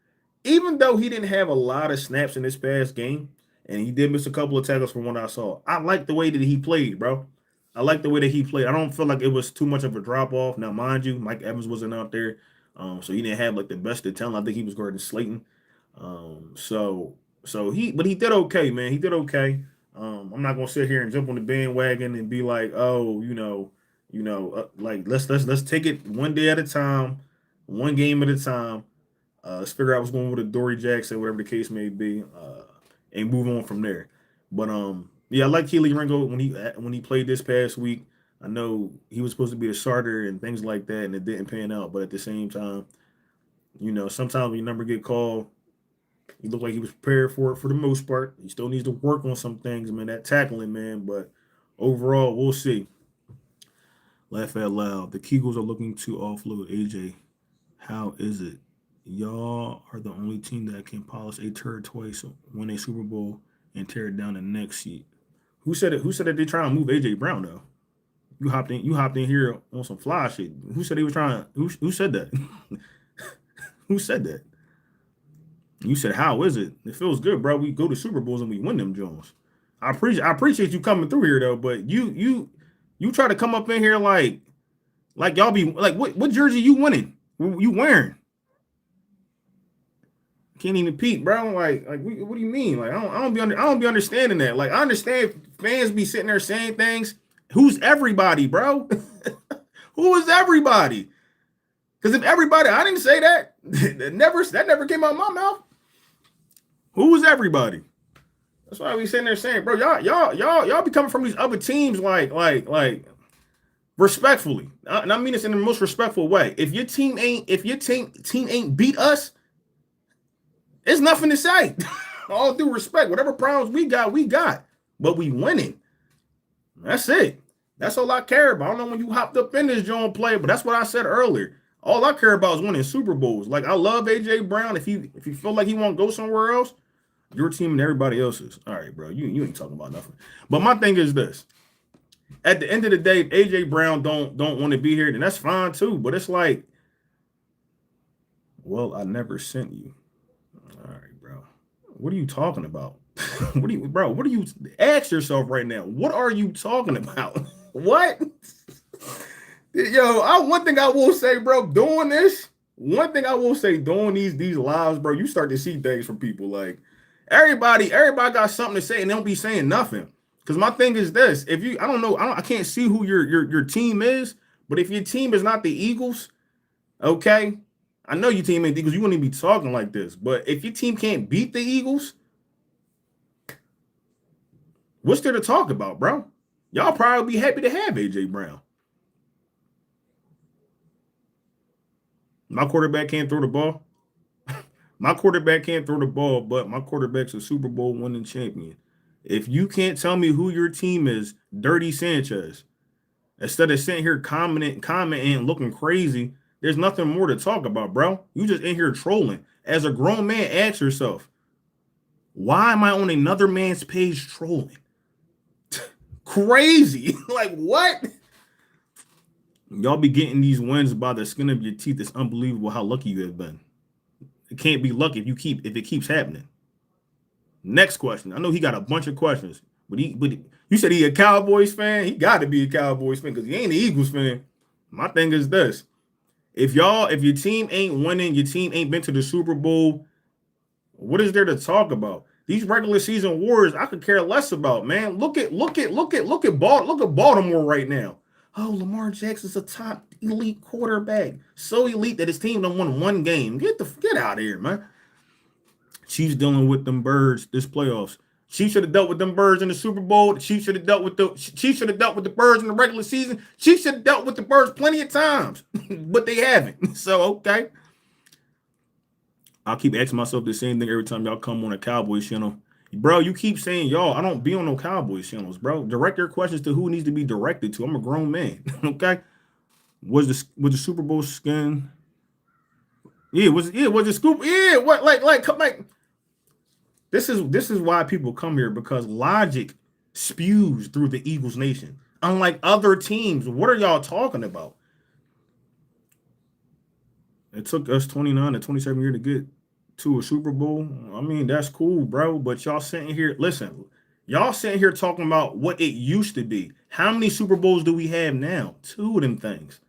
even though he didn't have a lot of snaps in this past game, and he did miss a couple of tackles from what I saw, I like the way that he played, bro. I like the way that he played. I don't feel like it was too much of a drop off. Now, mind you, Mike Evans wasn't out there, so he didn't have like the best of talent. I think he was guarding Slayton. But he did okay, man. He did okay. I'm not gonna sit here and jump on the bandwagon and be like, oh, like let's take it one day at a time, one game at a time. Let's figure out what's going on with Dory Jackson, whatever the case may be, and move on from there. But yeah, I like Keely Ringo when he played this past week. I know he was supposed to be a starter and things like that, and it didn't pan out. But at the same time, sometimes when your number get called, he looked like he was prepared for it for the most part. He still needs to work on some things, man. That tackling, man. But overall, we'll see. Laugh out loud. The Kegels are looking to offload AJ. How is it? Y'all are the only team that can polish a turd twice, win a Super Bowl, and tear it down the next seat. Who said it? Who said that they trying to move AJ Brown though? You hopped in here on some fly shit. Who said he was trying? Who said that? Who said that? You said, how is it? It feels good, bro. We go to Super Bowls and we win them Jones. I appreciate you coming through here though, but you try to come up in here like y'all be like, what jersey you winning? You wearing? Can't even peep, bro. Like what do you mean? Like I don't be understanding that. Like I understand fans be sitting there saying things. Who's everybody, bro? Who is everybody? Because if everybody, I didn't say that. That never came out of my mouth. Who is everybody? That's why we sitting there saying, bro, y'all be coming from these other teams like respectfully. And I mean this in the most respectful way. If your team ain't beat us, there's nothing to say. All due respect. Whatever problems we got. But we winning. That's it. That's all I care about. I don't know when you hopped up in this joint play, but that's what I said earlier. All I care about is winning Super Bowls. Like I love AJ Brown. If you feel like he won't go somewhere else, your team and everybody else's. All right, bro. You ain't talking about nothing. But my thing is this. At the end of the day, if AJ Brown don't want to be here, then that's fine too. But it's like, well, I never sent you. All right, bro. What are you talking about? What do you ask yourself right now? What are you talking about? What? Yo, one thing I will say, bro, doing this, one thing I will say, doing these lives, bro, you start to see things from people. Like everybody got something to say and they don't be saying nothing. Because my thing is this: if you, I can't see who your team is, but if your team is not the Eagles, okay, I know your team ain't the Eagles. You wouldn't even be talking like this. But if your team can't beat the Eagles, what's there to talk about, bro? Y'all probably be happy to have AJ Brown. My quarterback can't throw the ball. My quarterback can't throw the ball, but my quarterback's a Super Bowl winning champion. If you can't tell me who your team is, Dirty Sanchez, instead of sitting here commenting and looking crazy, there's nothing more to talk about, bro. You just in here trolling. As a grown man, ask yourself, why am I on another man's page trolling? Crazy. Like, what? Y'all be getting these wins by the skin of your teeth. It's unbelievable how lucky you have been. It can't be lucky if it keeps happening. Next question. I know he got a bunch of questions, but you said he a Cowboys fan. He got to be a Cowboys fan because he ain't an Eagles fan. My thing is this: if your team ain't winning, your team ain't been to the Super Bowl, what is there to talk about? These regular season wars, I could care less about, man. Look at Baltimore right now. Oh, Lamar Jackson's a top elite quarterback. So elite that his team done won one game. Get out of here, man. Chiefs dealing with them birds this playoffs. Chiefs should have dealt with them birds in the Super Bowl. The Chiefs should have dealt with the birds in the regular season. Chiefs should have dealt with the birds plenty of times, but they haven't. So okay. I'll keep asking myself the same thing every time y'all come on a Cowboys channel. Bro, you keep saying y'all. I don't be on no Cowboys channels, bro. Direct your questions to who needs to be directed to. I'm a grown man. Okay. Was the Super Bowl skin? Was the scoop? Yeah, what like this is why people come here, because logic spews through the Eagles nation. Unlike other teams, what are y'all talking about? It took us 29 to 27 years to get to a Super Bowl. I mean, that's cool, bro. But y'all sitting here, listen, y'all sitting here talking about what it used to be. How many Super Bowls do we have now? 2 of them things.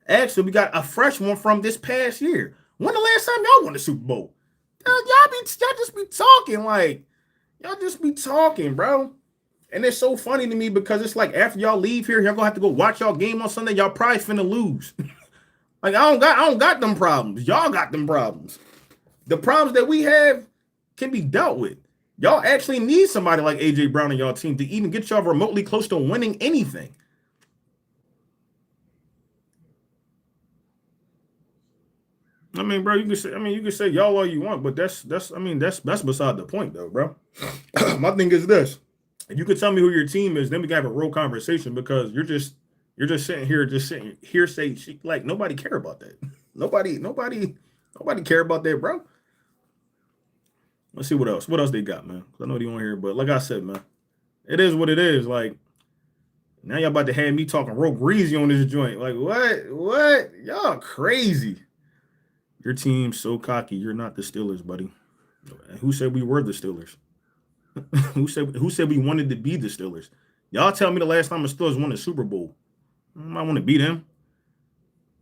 Actually, we got a fresh one from this past year. When the last time y'all won the Super Bowl? Y'all just be talking, bro. And it's so funny to me because it's like after y'all leave here, y'all gonna have to go watch y'all game on Sunday. Y'all probably finna lose. Like I don't got them problems. Y'all got them problems. The problems that we have can be dealt with. Y'all actually need somebody like AJ Brown on y'all team to even get y'all remotely close to winning anything. I mean, bro, you can say y'all all you want, but that's beside the point, though, bro. My thing is this: if you could tell me who your team is, then we can have a real conversation, because you're just sitting here saying like nobody care about that. Nobody care about that, bro. Let's see what else. What else they got, man? I know they on here, but like I said, man, it is what it is. Like now y'all about to have me talking real greasy on this joint. Like what? Y'all crazy. Your team's so cocky. You're not the Steelers, buddy. Who said we were the Steelers? Who said we wanted to be the Steelers? Y'all tell me the last time the Steelers won a Super Bowl. I want to beat them.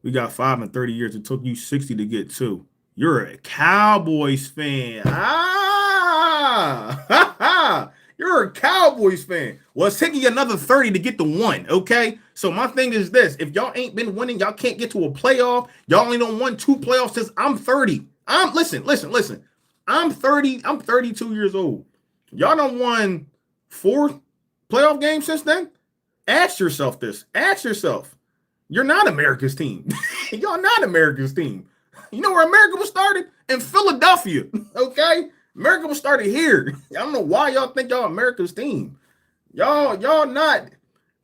We got 5 in 30 years. It took you 60 to get 2. You're a Cowboys fan. You're a Cowboys fan. Well, it's taking you another 30 to get the 1, okay? So my thing is this. If y'all ain't been winning, y'all can't get to a playoff. Y'all only done won 2 playoffs since I'm 30. Listen. I'm 30. I'm 32 years old. Y'all done won 4 playoff games since then? Ask yourself this. Ask yourself. You're not America's team. Y'all not America's team. You know where America was started? In Philadelphia, okay? America was started here. I don't know why y'all think y'all America's team. Y'all not,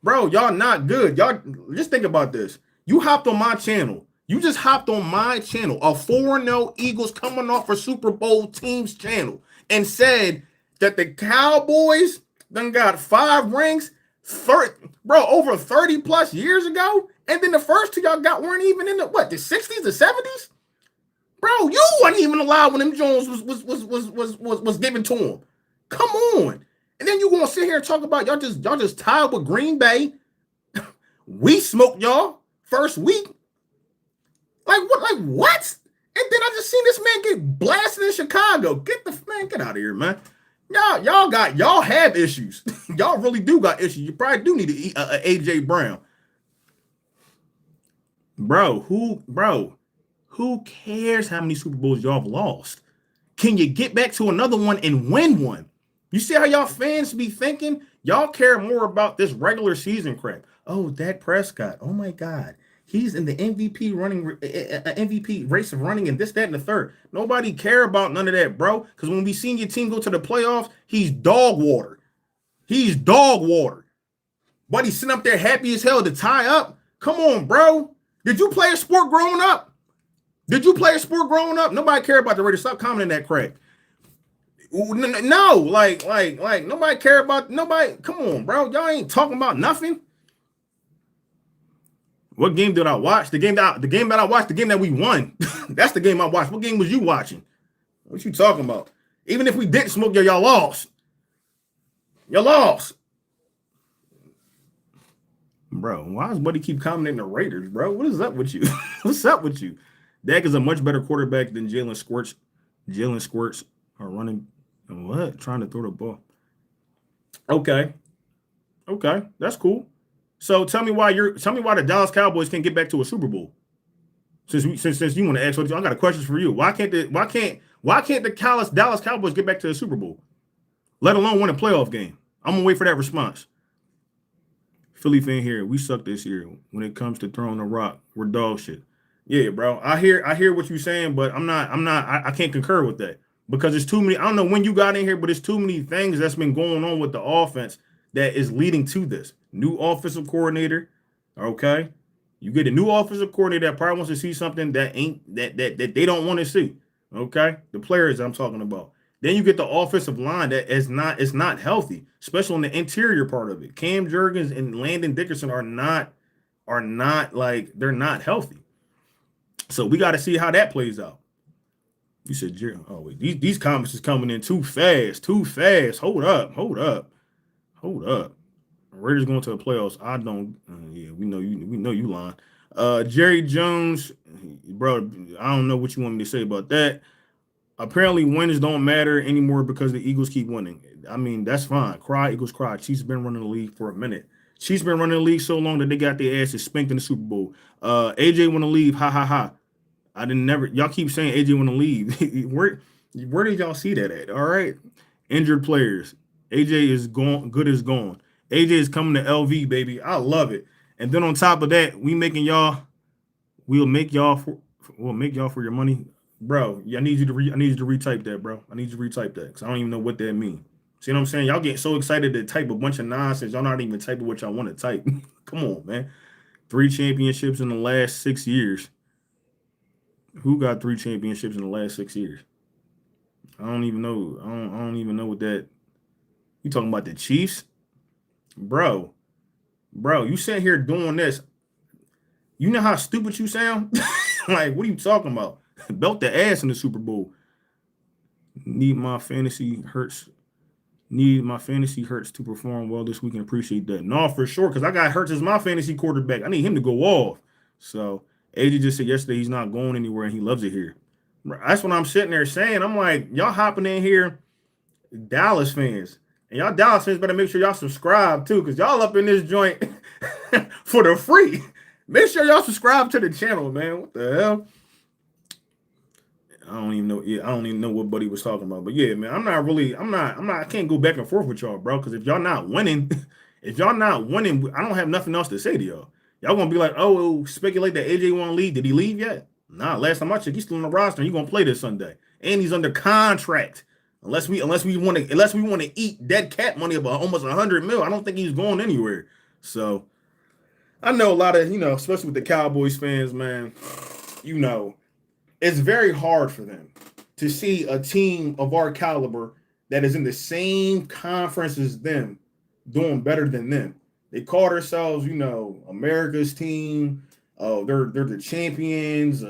bro, y'all not good. Y'all just think about this. You hopped on my channel. You just hopped on my channel, a 4-0 Eagles coming off a Super Bowl team's channel, and said that the Cowboys done got 5 rings, over 30 plus years ago. And then the first 2 y'all got weren't even in the 60s, the 70s? Bro, you wasn't even allowed when them Jones was given to him. Come on. And then you gonna sit here and talk about y'all just tied with Green Bay. We smoked y'all first week. Like what? And then I just seen this man get blasted in Chicago. Get out of here, man. Y'all have issues. Y'all really do got issues. You probably do need to eat AJ Brown. Who cares how many Super Bowls y'all have lost? Can you get back to another one and win one? You see how y'all fans be thinking? Y'all care more about this regular season crap. Oh, Dak Prescott. Oh my God. He's in the MVP race of running and this, that, and the third. Nobody care about none of that, bro. Because when we seen your team go to the playoffs, he's dog water. But he's sitting up there happy as hell to tie up. Come on, bro. Did you play a sport growing up? Nobody care about the Raiders. Stop commenting that crap. No, like nobody care about nobody. Come on, bro. Y'all ain't talking about nothing. What game did I watch? The game that I watched, the game that we won. That's the game I watched. What game was you watching? What you talking about? Even if we didn't smoke y'all lost. Y'all lost. Bro, why does Buddy keep commenting the Raiders, bro? What is up with you? What's up with you? Dak is a much better quarterback than Jalen Squirts. Jalen Squirts are running. What? Trying to throw the ball. Okay. Okay. That's cool. So tell me why the Dallas Cowboys can't get back to a Super Bowl. Since you want to ask, I got a question for you. Why can't the Dallas Cowboys get back to the Super Bowl, let alone win a playoff game? I'm gonna wait for that response. Philly fan here, we suck this year. When it comes to throwing the rock, we're dog shit. Yeah, bro. I hear what you're saying, but I can't concur with that because it's too many. I don't know when you got in here, but it's too many things that's been going on with the offense that is leading to this. New offensive coordinator. Okay. You get a new offensive coordinator that probably wants to see something that ain't that they don't want to see. Okay. The players I'm talking about. Then you get the offensive line that is not healthy, especially on the interior part of it. Cam Jurgens and Landon Dickerson are not like they're not healthy. So we got to see how that plays out. You said, oh wait, these comments is coming in too fast, too fast. Hold up. Raiders going to the playoffs. I don't. Yeah, we know you lying. Jerry Jones, bro. I don't know what you want me to say about that. Apparently, wins don't matter anymore because the Eagles keep winning. I mean, that's fine. Cry, Eagles cry. Chiefs been running the league for a minute. Chiefs been running the league so long that they got their asses spanked in the Super Bowl. AJ want to leave. Ha ha ha. I didn't never. Y'all keep saying AJ want to leave. Where did y'all see that at? All right. Injured players. AJ is gone. Good is gone. AJ is coming to LV, baby. I love it. And then on top of that, we'll make y'all for your money. Bro, I need you to retype that, bro. I need you to retype that because I don't even know what that means. See what I'm saying? Y'all get so excited to type a bunch of nonsense. Y'all not even typing what y'all want to type. Come on, man. 3 championships in the last 6 years. Who got 3 championships in the last 6 years? I don't even know. I don't even know what that. You talking about the Chiefs? Bro, you sitting here doing this. You know how stupid you sound? Like, what are you talking about? Belt the ass in the Super Bowl. Need my fantasy hurts to perform well this week and appreciate that. No, for sure, because I got Hurts as my fantasy quarterback. I need him to go off. So AJ just said yesterday he's not going anywhere and he loves it here. That's what I'm sitting there saying. I'm like, y'all hopping in here, Dallas fans. And y'all Dallas fans better make sure y'all subscribe too, because y'all up in this joint for the free. Make sure y'all subscribe to the channel, man. What the hell? I don't even know. Yeah, I don't even know what Buddy was talking about. But yeah, man, I can't go back and forth with y'all, bro. Because if y'all not winning, I don't have nothing else to say to y'all. Y'all gonna be like, oh, speculate that AJ won't leave. Did he leave yet? Nah, last time I checked, he's still on the roster and he's gonna play this Sunday. And he's under contract. Unless we want to eat dead cat money of almost $100 million, I don't think he's going anywhere. So I know a lot of, especially with the Cowboys fans, man, it's very hard for them to see a team of our caliber that is in the same conference as them doing better than them. They call themselves, America's team. They're the champions.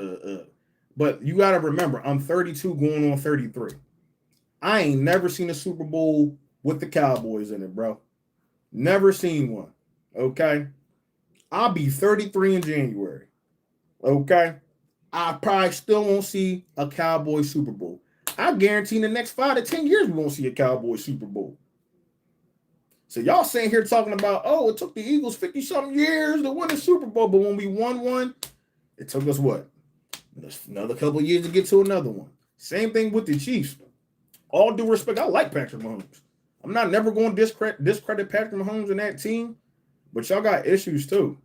But you got to remember, I'm 32 going on 33. I ain't never seen a Super Bowl with the Cowboys in it, bro. Never seen one. Okay? I'll be 33 in January. Okay? I probably still won't see a Cowboy Super Bowl. I guarantee in the next 5 to 10 years we won't see a Cowboy Super Bowl. So y'all sitting here talking about, it took the Eagles 50-something years to win a Super Bowl, but when we won one, it took us what? Another couple of years to get to another one. Same thing with the Chiefs. All due respect, I like Patrick Mahomes. I'm not never going to discredit Patrick Mahomes and that team, but y'all got issues too.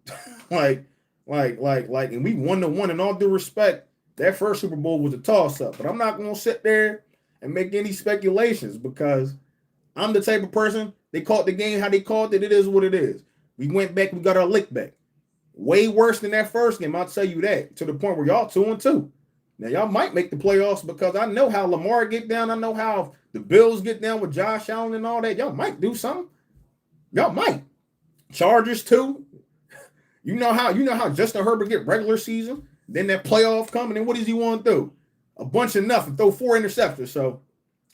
and we won the one. In all due respect, that first Super Bowl was a toss-up. But I'm not going to sit there and make any speculations because I'm the type of person, they called the game how they called it. It is what it is. We went back, we got our lick back. Way worse than that first game, I'll tell you that, to the point where y'all 2-2. Now, y'all might make the playoffs because I know how Lamar get down. I know how the Bills get down with Josh Allen and all that. Y'all might do something. Y'all might. Chargers, too. You know how Justin Herbert get regular season, then that playoff coming, and what does he want to do? A bunch of nothing. Throw 4 interceptors. So,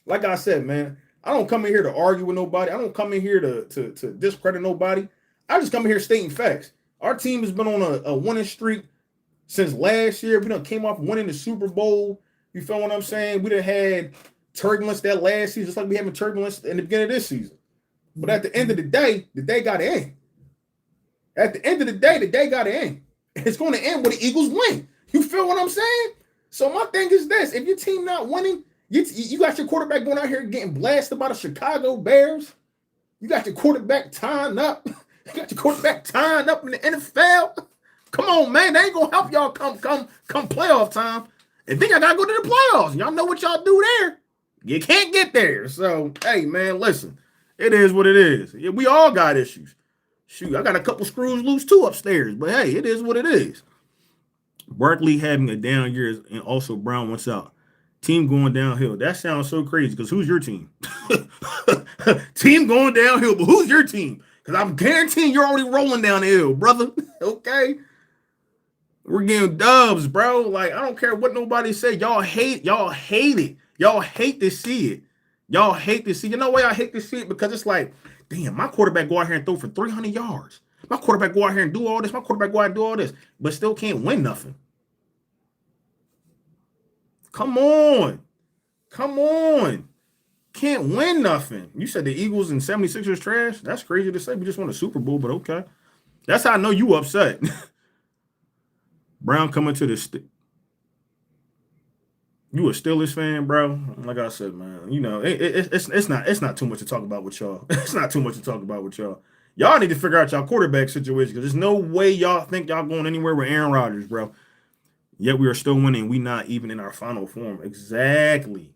like I said, man, I don't come in here to argue with nobody. I don't come in here to discredit nobody. I just come in here stating facts. Our team has been on a winning streak since last year. We done came off winning the Super Bowl. You feel what I'm saying? We done had turbulence that last season, just like we having turbulence in the beginning of this season. But at the end of the day got to end. At the end of the day got to end. It's going to end where the Eagles win. You feel what I'm saying? So my thing is this: if your team not winning, you got your quarterback going out here getting blasted by the Chicago Bears. You got your quarterback tying up. You got your quarterback tying up in the NFL. Come on, man. They ain't gonna help y'all come playoff time. And then y'all gotta go to the playoffs. Y'all know what y'all do there. You can't get there. So, hey, man, listen. It is what it is. Yeah, we all got issues. Shoot, I got a couple screws loose too upstairs. But hey, it is what it is. Barkley having a down year, and also Brown wants out. Team going downhill. That sounds so crazy because who's your team? Team going downhill, but who's your team? Because I'm guaranteeing you're already rolling down the hill, brother. Okay? We're getting dubs, bro. Like, I don't care what nobody say. Y'all hate it. Y'all hate to see it. Y'all hate to see. You know why I hate to see it? Because it's like, damn, my quarterback go out here and throw for 300 yards. My quarterback go out here and do all this. My quarterback go out and do all this, but still can't win nothing. Come on. Can't win nothing. You said the Eagles and 76ers trash? That's crazy to say. We just won a Super Bowl, but okay. That's how I know you upset. Brown coming to the you a Steelers fan, bro? Like I said, man, you know, it's not too much to talk about with y'all. It's not too much to talk about with y'all. Y'all need to figure out y'all quarterback situation because there's no way y'all think y'all going anywhere with Aaron Rodgers, bro. Yet we are still winning. We not even in our final form. Exactly.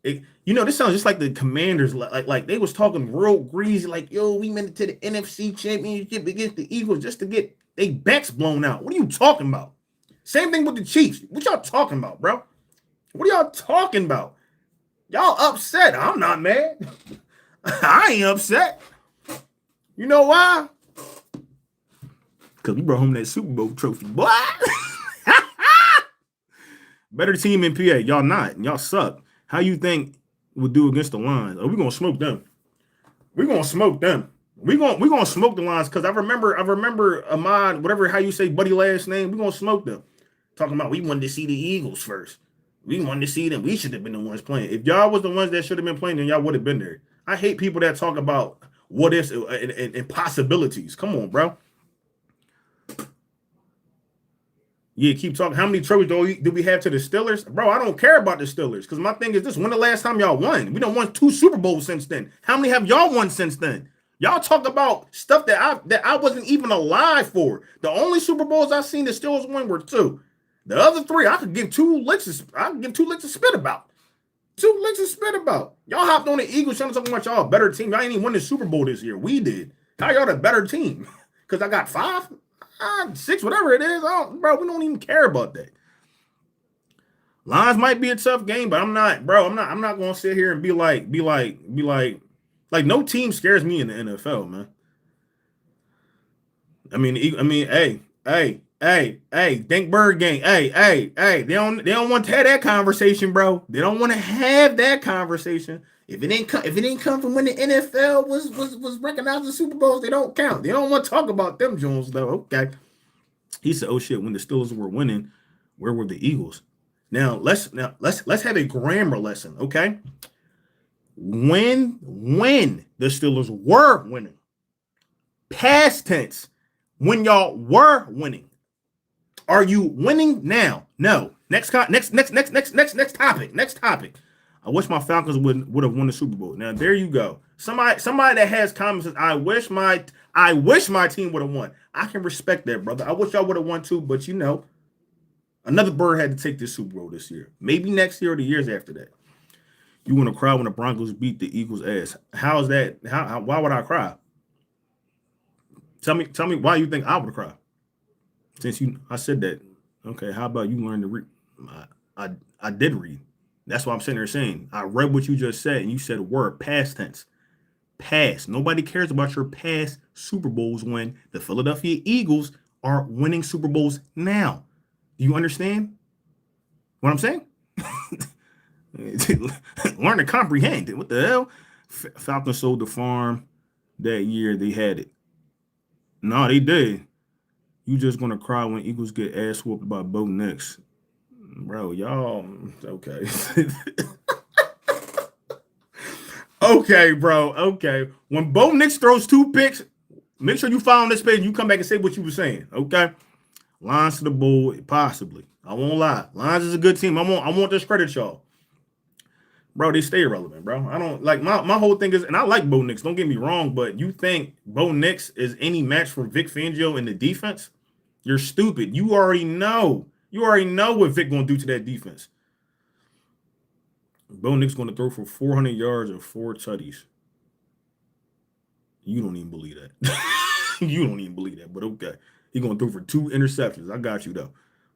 This sounds just like the Commanders. Like they was talking real greasy. Like, yo, we made it to the NFC Championship against the Eagles just to get their backs blown out. What are you talking about? Same thing with the Chiefs. What y'all talking about, bro? What are y'all talking about? Y'all upset. I'm not mad. I ain't upset. You know why? Because we brought home that Super Bowl trophy, boy. Better team in PA. Y'all not. Y'all suck. How you think we'll do against the Lions? Oh, we're going to smoke them. We're going to smoke them. We're gonna smoke the Lions because I remember Ahmad, whatever, how you say buddy last name, we're going to smoke them. Talking about we wanted to see the Eagles first. We wanted to see them. We should have been the ones playing. If y'all was the ones that should have been playing, then y'all would have been there. I hate people that talk about what ifs and possibilities. Come on, bro. Yeah, keep talking. How many trophies do we have to the Steelers? Bro, I don't care about the Steelers because my thing is this. When the last time y'all won? We done won 2 Super Bowls since then. How many have y'all won since then? Y'all talk about stuff that I wasn't even alive for. The only Super Bowls I've seen the Steelers win were 2. The other 3, I could give 2 licks. I could give 2 licks to spit about. 2 licks to spit about. Y'all hopped on the Eagles trying to talk about y'all a better team. Y'all ain't even won the Super Bowl this year. We did. How y'all the better team? Because I got 5? 6, whatever it is. Bro, we don't even care about that. Lions might be a tough game, but I'm not gonna sit here and be like, no team scares me in the NFL, man. I mean, hey, think Bird Gang. Hey, they don't want to have that conversation, bro. They don't want to have that conversation. If it ain't come from when the NFL was recognizing the Super Bowls, they don't count. They don't want to talk about them Jones though. Okay. He said, "Oh shit, when the Steelers were winning, where were the Eagles?" Now let's have a grammar lesson, okay? When the Steelers were winning, past tense, when y'all were winning, are you winning now? No. Next topic. I wish my Falcons would have won the Super Bowl. Now there you go. Somebody that has comments says, I wish my team would have won. I can respect that, brother. I wish y'all would have won too, but another bird had to take this Super Bowl this year. Maybe next year or the years after that. You want to cry when the Broncos beat the Eagles' ass. How is that? Why would I cry? Tell me why you think I would cry. Since I said that. Okay, how about you learn to read? I did read. That's what I'm sitting there saying. I read what you just said, and you said a word, past tense. Past. Nobody cares about your past Super Bowls when the Philadelphia Eagles are winning Super Bowls now. Do you understand what I'm saying? Learn to comprehend. What the hell? Falcons sold the farm that year. They had it. No, they did. You just gonna cry when Eagles get ass whooped by Bo Nix. Bro, y'all okay. Okay, bro. Okay. When Bo Nix throws 2 picks, make sure you follow on this page and you come back and say what you were saying. Okay. Lions to the Bull, possibly. I won't lie. Lions is a good team. I want this credit, y'all. Bro, they stay irrelevant, bro. I don't like my whole thing is, and I like Bo Nix, don't get me wrong, but you think Bo Nix is any match for Vic Fangio in the defense? You're stupid. You already know. You already know what Vic gonna do to that defense. Bo Nix gonna throw for 400 yards and 4 tutties. You don't even believe that. You don't even believe that, but okay. He gonna throw for 2 interceptions. I got you though.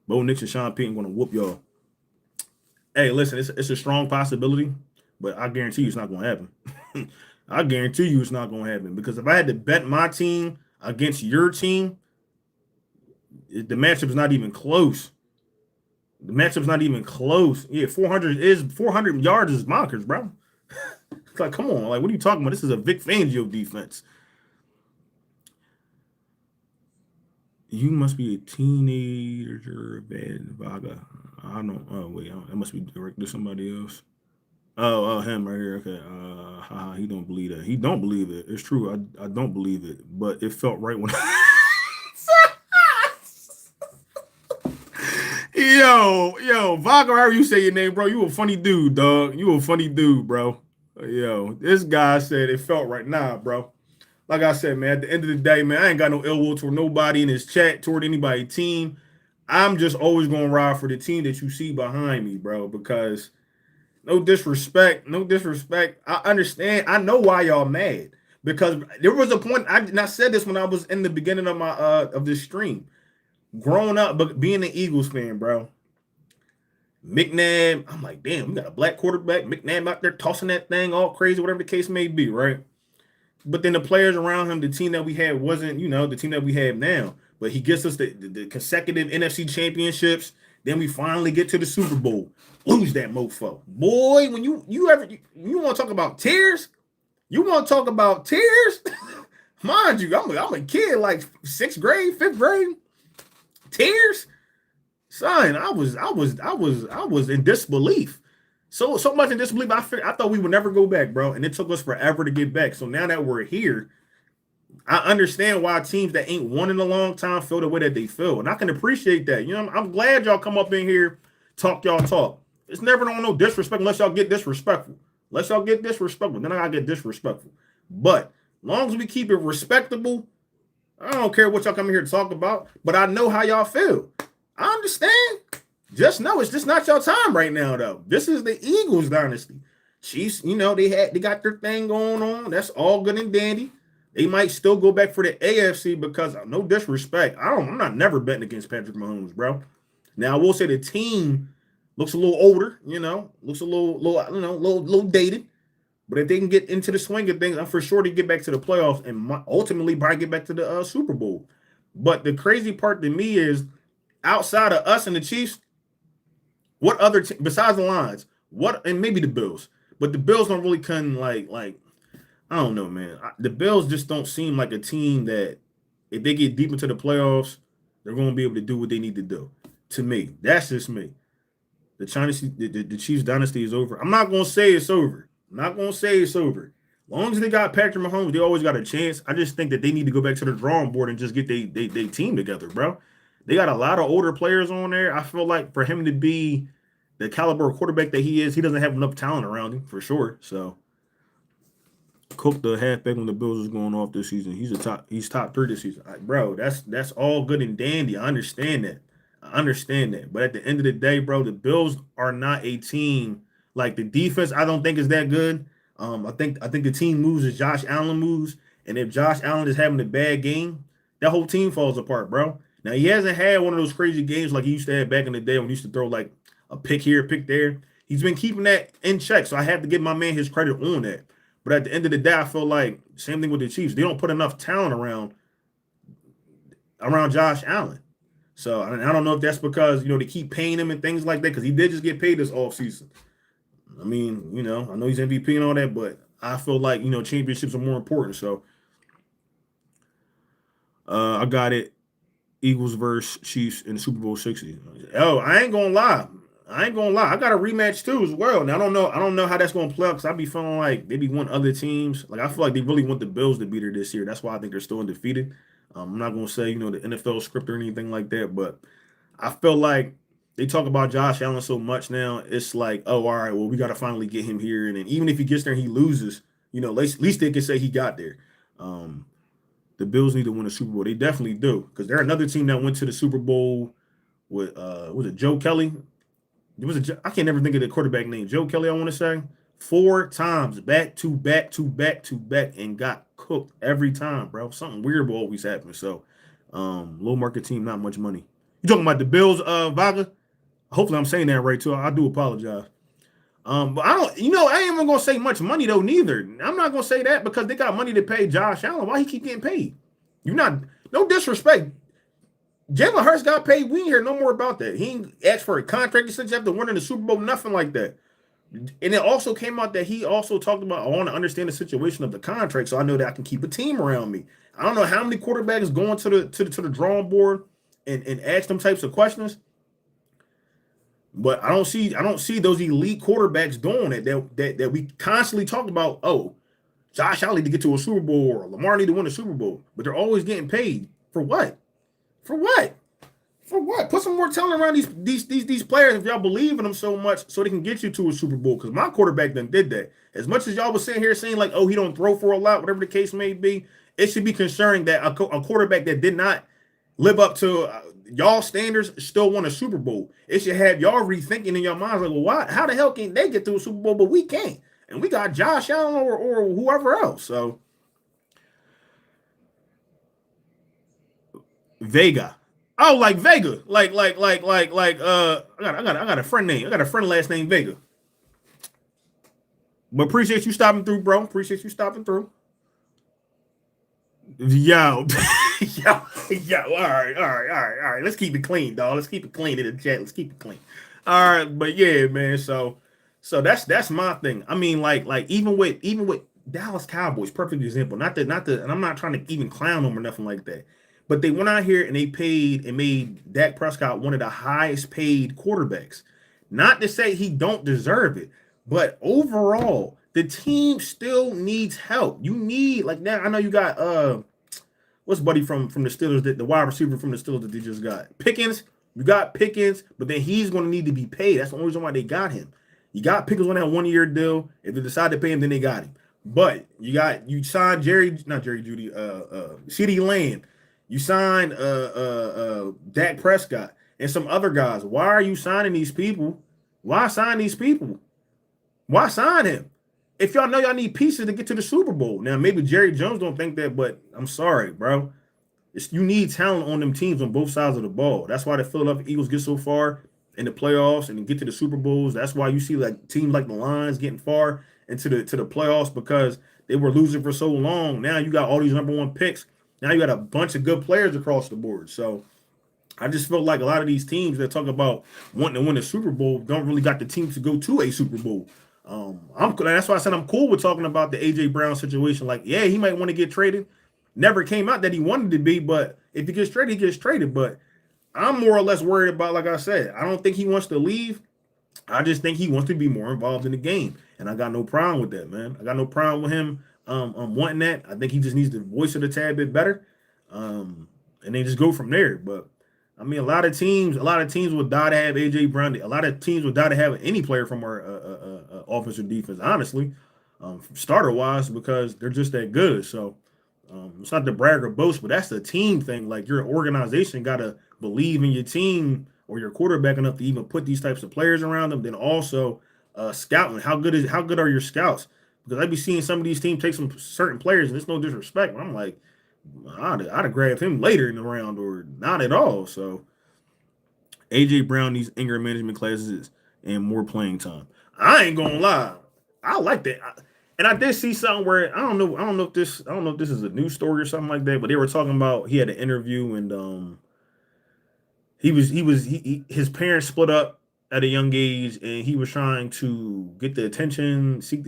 Bo Nix and Sean Payton gonna whoop y'all. Hey, listen, it's a strong possibility, but I guarantee you it's not gonna happen. I guarantee you it's not gonna happen because if I had to bet my team against your team, the matchup's not even close. The matchup's not even close. Yeah, 400 yards is bonkers, bro. It's like, come on, like, what are you talking about? This is a Vic Fangio defense. You must be a teenager, bad Vaga. I don't. Oh wait, that must be directed to somebody else. Oh, him right here. Okay. He don't believe that. He don't believe it. It's true. I don't believe it, but it felt right when. Yo, Vaga, however you say your name, bro. You a funny dude, dog. You a funny dude, bro. Yo, this guy said it felt right. Nah, bro. Like I said, man, at the end of the day, man, I ain't got no ill will toward nobody in this chat, toward anybody team. I'm just always going to ride for the team that you see behind me, bro, because no disrespect. I understand. I know why y'all mad because there was a point, and I said this when I was in the beginning of my of this stream. Growing up, but being an Eagles fan, bro, McNabb, I'm like, damn, we got a black quarterback, McNabb out there tossing that thing all crazy, whatever the case may be, right? But then the players around him, the team that we had wasn't, the team that we have now. But he gets us the consecutive NFC championships. Then we finally get to the Super Bowl. Lose that mofo. Boy, when you want to talk about tears? You want to talk about tears? Mind you, I'm a kid, like 6th grade, 5th grade. Tears? Son, I was in disbelief. So much in disbelief. I thought we would never go back, bro. And it took us forever to get back. So now that we're here, I understand why teams that ain't won in a long time feel the way that they feel. And I can appreciate that. I'm glad y'all come up in here, talk y'all talk. It's never no disrespect unless y'all get disrespectful. Then I gotta get disrespectful. But as long as we keep it respectable, I don't care what y'all come here to talk about. But I know how y'all feel. I understand. Just know it's just not your time right now, though. This is the Eagles dynasty. Chiefs, they got their thing going on. That's all good and dandy. They might still go back for the AFC because no disrespect. I'm not never betting against Patrick Mahomes, bro. Now I will say the team looks a little older, looks a little dated. But if they can get into the swing of things, I'm for sure to get back to the playoffs and ultimately probably get back to the Super Bowl. But the crazy part to me is outside of us and the Chiefs, what other besides the Lions? And maybe the Bills, but the Bills don't really come like I don't know, man. The Bills just don't seem like a team that if they get deep into the playoffs, they're going to be able to do what they need to do. To me, that's just me. The Chiefs dynasty is over. I'm not going to say it's over. As long as they got Patrick Mahomes, they always got a chance. I just think that they need to go back to the drawing board and just get their team together, bro. They got a lot of older players on there. I feel like for him to be the caliber of quarterback that he is, he doesn't have enough talent around him for sure. So Cook, the halfback when the Bills is going off this season, he's top 3 this season. Bro, that's all good and dandy. I understand that. But at the end of the day, bro, the Bills are not a team like the defense. I don't think is that good. I think the team moves as Josh Allen moves, and if Josh Allen is having a bad game, that whole team falls apart, bro. Now, he hasn't had one of those crazy games like he used to have back in the day when he used to throw like a pick here, pick there. He's been keeping that in check, so I have to give my man his credit on that. But at the end of the day, I feel like same thing with the Chiefs. They don't put enough talent around Josh Allen. So I don't know if that's because, they keep paying him and things like that because he did just get paid this offseason. I mean, I know he's MVP and all that, but I feel like, championships are more important. So I got it. Eagles versus Chiefs in Super Bowl 60. Oh, I ain't gonna lie. I ain't gonna lie. I got a rematch too as well. Now I don't know how that's gonna play out because I be feeling like they be want other teams. Like I feel like they really want the Bills to beat her this year. That's why I think they're still undefeated. I'm not gonna say the NFL script or anything like that, but I feel like they talk about Josh Allen so much now. It's like, oh, all right, well, we got to finally get him here. And then even if he gets there and he loses, at least they can say he got there. Um, the Bills need to win a Super Bowl. They definitely do because they're another team that went to the Super Bowl with was it Joe Kelly? I can't never think of the quarterback name. Joe Kelly, I want to say 4 times back to back to back to back and got cooked every time, bro. Something weird will always happen. So, low market team, not much money. You talking about the Bills, Vaga? Hopefully, I'm saying that right too. I do apologize. But I don't, I ain't even gonna say much money though. Neither. I'm not gonna say that because they got money to pay Josh Allen. Why he keep getting paid? You're not. No disrespect. Jalen Hurts got paid. We ain't hear no more about that. He ain't asked for a contract extension after winning the Super Bowl. Nothing like that. And it also came out that he also talked about, I want to understand the situation of the contract so I know that I can keep a team around me. I don't know how many quarterbacks going to the drawing board and ask them types of questions. But I don't see those elite quarterbacks doing it that we constantly talk about. Oh, Josh Allen need to get to a Super Bowl or Lamar need to win a Super Bowl, but they're always getting paid for what? For what? For what? Put some more talent around these players if y'all believe in them so much, so they can get you to a Super Bowl. Because my quarterback then did that. As much as y'all was sitting here saying like, oh, he don't throw for a lot, whatever the case may be, it should be concerning that a quarterback that did not live up to y'all standards still won a Super Bowl. It should have y'all rethinking in your minds like, well, why? How the hell can they get to a Super Bowl but we can't? And we got Josh Allen or whoever else. So Vega. Oh, like Vega. I got a friend name. I got a friend last name Vega. But appreciate you stopping through, bro. Appreciate you stopping through. Yo. Yo. All right. Let's keep it clean, dog. Let's keep it clean in the chat. Let's keep it clean. All right, but yeah, man. So that's my thing. I mean, like even with Dallas Cowboys, perfect example. Not that, and I'm not trying to even clown them or nothing like that. But they went out here and they paid and made Dak Prescott one of the highest paid quarterbacks. Not to say he don't deserve it, but overall, the team still needs help. You need like now. I know you got what's buddy from the Steelers, the wide receiver from the Steelers that they just got. Pickens. You got Pickens, but then he's going to need to be paid. That's the only reason why they got him. You got Pickens on that 1-year deal. If they decide to pay him, then they got him. But you signed CeeDee Lamb. You signed Dak Prescott and some other guys. Why are you signing these people? Why sign these people? Why sign him? If y'all know y'all need pieces to get to the Super Bowl. Now, maybe Jerry Jones don't think that, but I'm sorry, bro. You need talent on them teams on both sides of the ball. That's why the Philadelphia Eagles get so far in the playoffs and get to the Super Bowls. That's why you see like teams like the Lions getting far into the playoffs because they were losing for so long. Now you got all these number one picks. Now you got a bunch of good players across the board. So I just felt like a lot of these teams that talk about wanting to win a Super Bowl don't really got the teams to go to a Super Bowl. That's why I said I'm cool with talking about the AJ Brown situation. Like, yeah, he might want to get traded. Never came out that he wanted to be, but if he gets traded, he gets traded. But I'm more or less worried about, like I said, I don't think he wants to leave. I just think he wants to be more involved in the game. And I got no problem with that, man. I got no problem with him wanting that. I think he just needs to voice it a tad bit better. And then just go from there. But I mean, a lot of teams would die to have AJ Brown. A lot of teams would die to have any player from our offense or defense, honestly, starter wise, because they're just that good. So it's not to brag or boast, but that's the team thing. Like your organization got to believe in your team or your quarterback enough to even put these types of players around them. Then also scouting. How good are your scouts? Because I'd be seeing some of these teams take some certain players, and it's no disrespect. But I'm like, I'd have grabbed him later in the round or not at all. So AJ Brown needs anger management classes and more playing time. I ain't gonna lie, I like that. And I did see something where I don't know if this is a news story or something like that, but they were talking about he had an interview and his parents split up at a young age and he was trying to get the attention, seek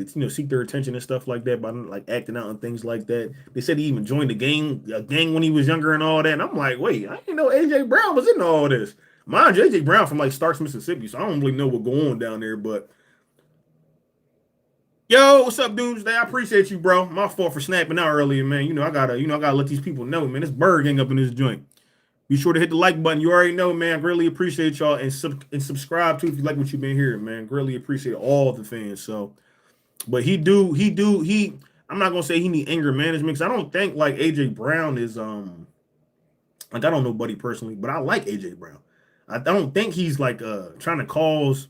their attention and stuff like that by like acting out and things like that. They said he even joined a gang when he was younger and all that. And I'm like, wait, I didn't know AJ Brown was in all this. Mind you, AJ Brown from like Starks, Mississippi, so I don't really know what's going on down there. But yo, what's up, Doomsday? I appreciate you, bro. My fault for snapping out earlier, man. I gotta let these people know, man. This bird gang up in this joint. Be sure to hit the like button. You already know, man. Really appreciate y'all and subscribe too if you like what you've been hearing, man. Really appreciate all the fans. So, but he. I'm not gonna say he need anger management because I don't think like AJ Brown is like I don't know Buddy personally, but I like AJ Brown. I don't think he's like trying to cause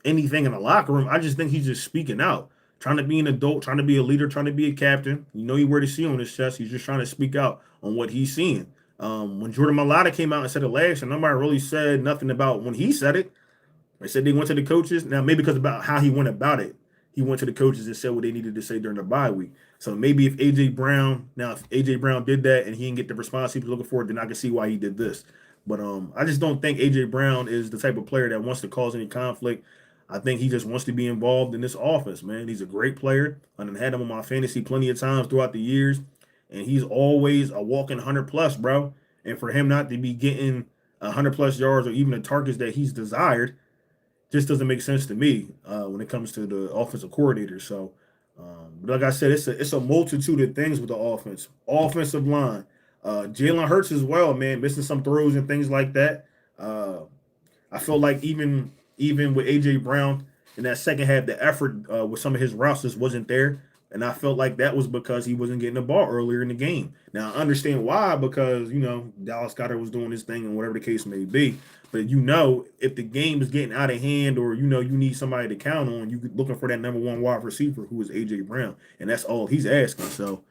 anything in the locker room. I just think he's just speaking out, trying to be an adult, trying to be a leader, trying to be a captain. You know, he wear the C on his chest. He's just trying to speak out on what he's seeing. When Jordan Mailata came out and said it last year, nobody really said nothing about when he said it. They said they went to the coaches. Now, maybe because about how he went about it, he went to the coaches and said what they needed to say during the bye week. So maybe if AJ Brown did that and he didn't get the response he was looking for, then I can see why he did this. But I just don't think AJ Brown is the type of player that wants to cause any conflict. I think he just wants to be involved in this offense, man. He's a great player. I done had him on my fantasy plenty of times throughout the years, and he's always a walking 100+, bro. And for him not to be getting 100+ yards or even the targets that he's desired just doesn't make sense to me when it comes to the offensive coordinator. So, but like I said, it's a multitude of things with the offensive line. Jalen Hurts as well, man, missing some throws and things like that. I feel like even with AJ Brown in that second half, the effort with some of his routes just wasn't there. And I felt like that was because he wasn't getting the ball earlier in the game. Now, I understand why, because, Dallas Goedert was doing his thing and whatever the case may be. But, if the game is getting out of hand or, you need somebody to count on, you're looking for that number one wide receiver who is A.J. Brown. And that's all he's asking. So,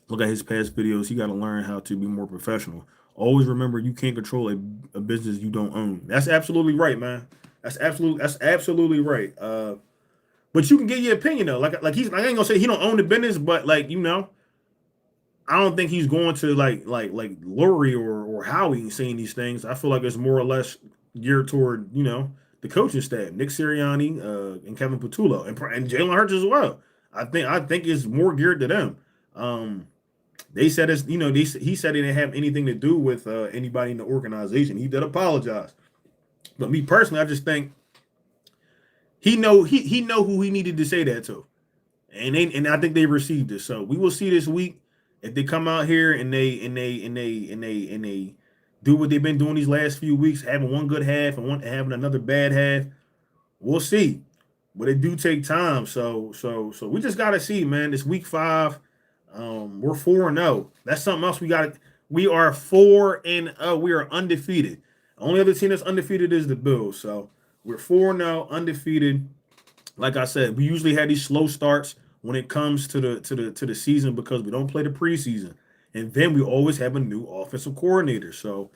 look at his past videos. He got to learn how to be more professional. Always remember you can't control a business you don't own. That's absolutely right, man. That's absolutely right. But you can get your opinion though. Like I ain't gonna say he don't own the business, but I don't think he's going to like Lurie or Howie saying these things. I feel like it's more or less geared toward the coaching staff, Nick Sirianni, and Kevin Patullo, and Jalen Hurts as well. I think it's more geared to them. They said he said it didn't have anything to do with anybody in the organization. He did apologize, but me personally, I just think he know who he needed to say that to, and I think they received it. So we will see this week if they come out here and they do what they've been doing these last few weeks, having one good half and having another bad half. We'll see, but it do take time. So we just gotta see, man. This week 5. We're 4-0. That's something else we got. We are 4-0. We are undefeated. The only other team that's undefeated is the Bills. So we're 4-0, undefeated. Like I said, we usually have these slow starts when it comes to the season because we don't play the preseason, and then we always have a new offensive coordinator. So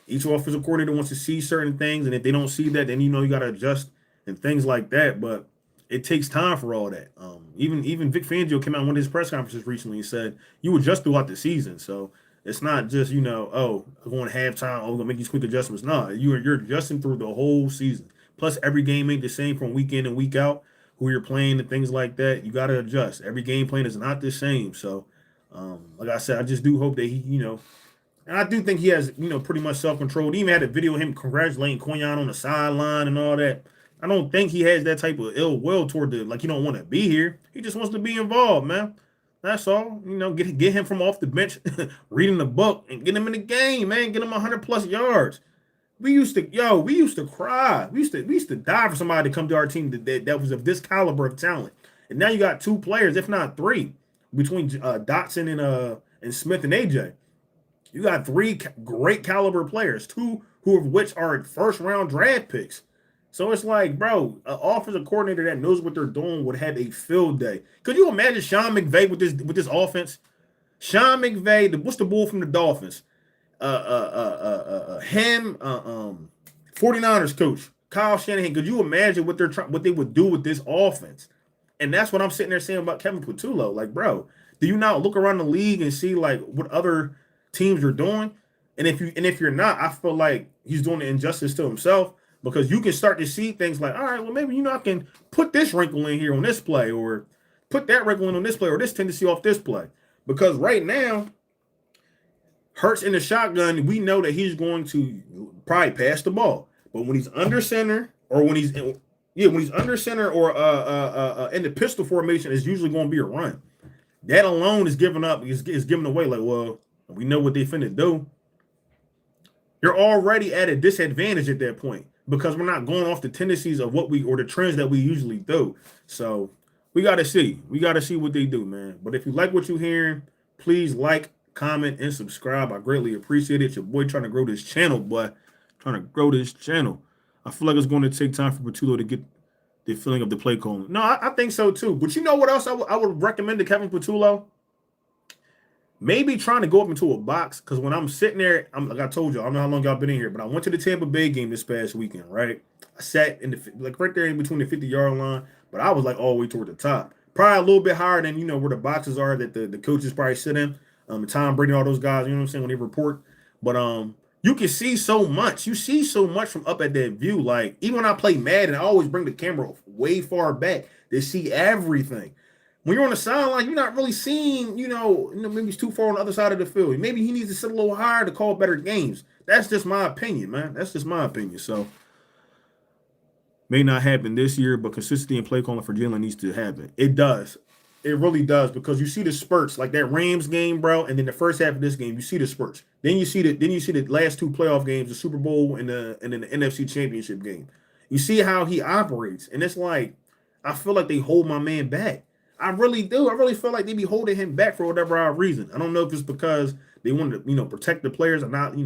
each offensive coordinator wants to see certain things, and if they don't see that, then you got to adjust and things like that. But it takes time for all that. Even Vic Fangio came out in one of his press conferences recently and said you adjust throughout the season. So it's not just going halftime, we're gonna make these quick adjustments. No, you're adjusting through the whole season. Plus, every game ain't the same from week in and week out. Who you're playing and things like that, you got to adjust. Every game plan is not the same. So, like I said, I just do hope that he, and I do think he has, pretty much self-control. He even had a video of him congratulating Quinyon on the sideline and all that. I don't think he has that type of ill will toward he don't want to be here. He just wants to be involved, man. That's all. Get him from off the bench, reading the book, and get him in the game, man. Get him 100+ yards. We used to cry. We used to die for somebody to come to our team that was of this caliber of talent. And now you got 2 players, if not 3, between Dotson and Smith and AJ. You got 3 great caliber players, 2 of which are first-round draft picks. So it's like, bro, an offensive coordinator that knows what they're doing would have a field day. Could you imagine Sean McVay with this offense? Sean McVay, what's the bull from the Dolphins? 49ers coach Kyle Shanahan. Could you imagine what they would do with this offense? And that's what I'm sitting there saying about Kevin Patullo. Like, bro, do you not look around the league and see like what other teams are doing? And if you're not, I feel like he's doing an injustice to himself. Because you can start to see things like, all right, well, maybe, I can put this wrinkle in here on this play or put that wrinkle in on this play or this tendency off this play. Because right now, Hurts in the shotgun, we know that he's going to probably pass the ball. But when he's under center or when he's under center or in the pistol formation, it's usually going to be a run. That alone is giving away. Like, well, we know what they finna do. You're already at a disadvantage at that point because we're not going off the tendencies of what we or the trends that we usually do. So we got to see. We got to see what they do, man. But if you like what you're hearing, please like, comment, and subscribe. I greatly appreciate it. Your boy trying to grow this channel, boy. Trying to grow this channel. I feel like it's going to take time for Patullo to get the feeling of the play calling. No, I think so too. But you know what else I would recommend to Kevin Patullo? Maybe trying to go up into a box, because when I'm sitting there, like I told you, I don't know how long y'all been in here, but I went to the Tampa Bay game this past weekend, right? I sat in the right there in between the 50-yard line, but I was like all the way toward the top, probably a little bit higher than where the boxes are that the coaches probably sit in. Tom Brady, all those guys, you know what I'm saying, when they report. But you can see so much. You see so much from up at that view. Like even when I play Madden, I always bring the camera way far back to see everything. When you're on the sideline, you're not really seeing, maybe he's too far on the other side of the field. Maybe he needs to sit a little higher to call better games. That's just my opinion, man. That's just my opinion. So, may not happen this year, but consistency in play calling for Jalen needs to happen. It does. It really does, because you see the spurts, like that Rams game, bro, and then the first half of this game, you see the spurts. Then you see the last two playoff games, the Super Bowl and then the NFC Championship game. You see how he operates, and it's like I feel like they hold my man back. I really do. I really feel like they be holding him back for whatever odd reason. I don't know if it's because they want to, protect the players and not,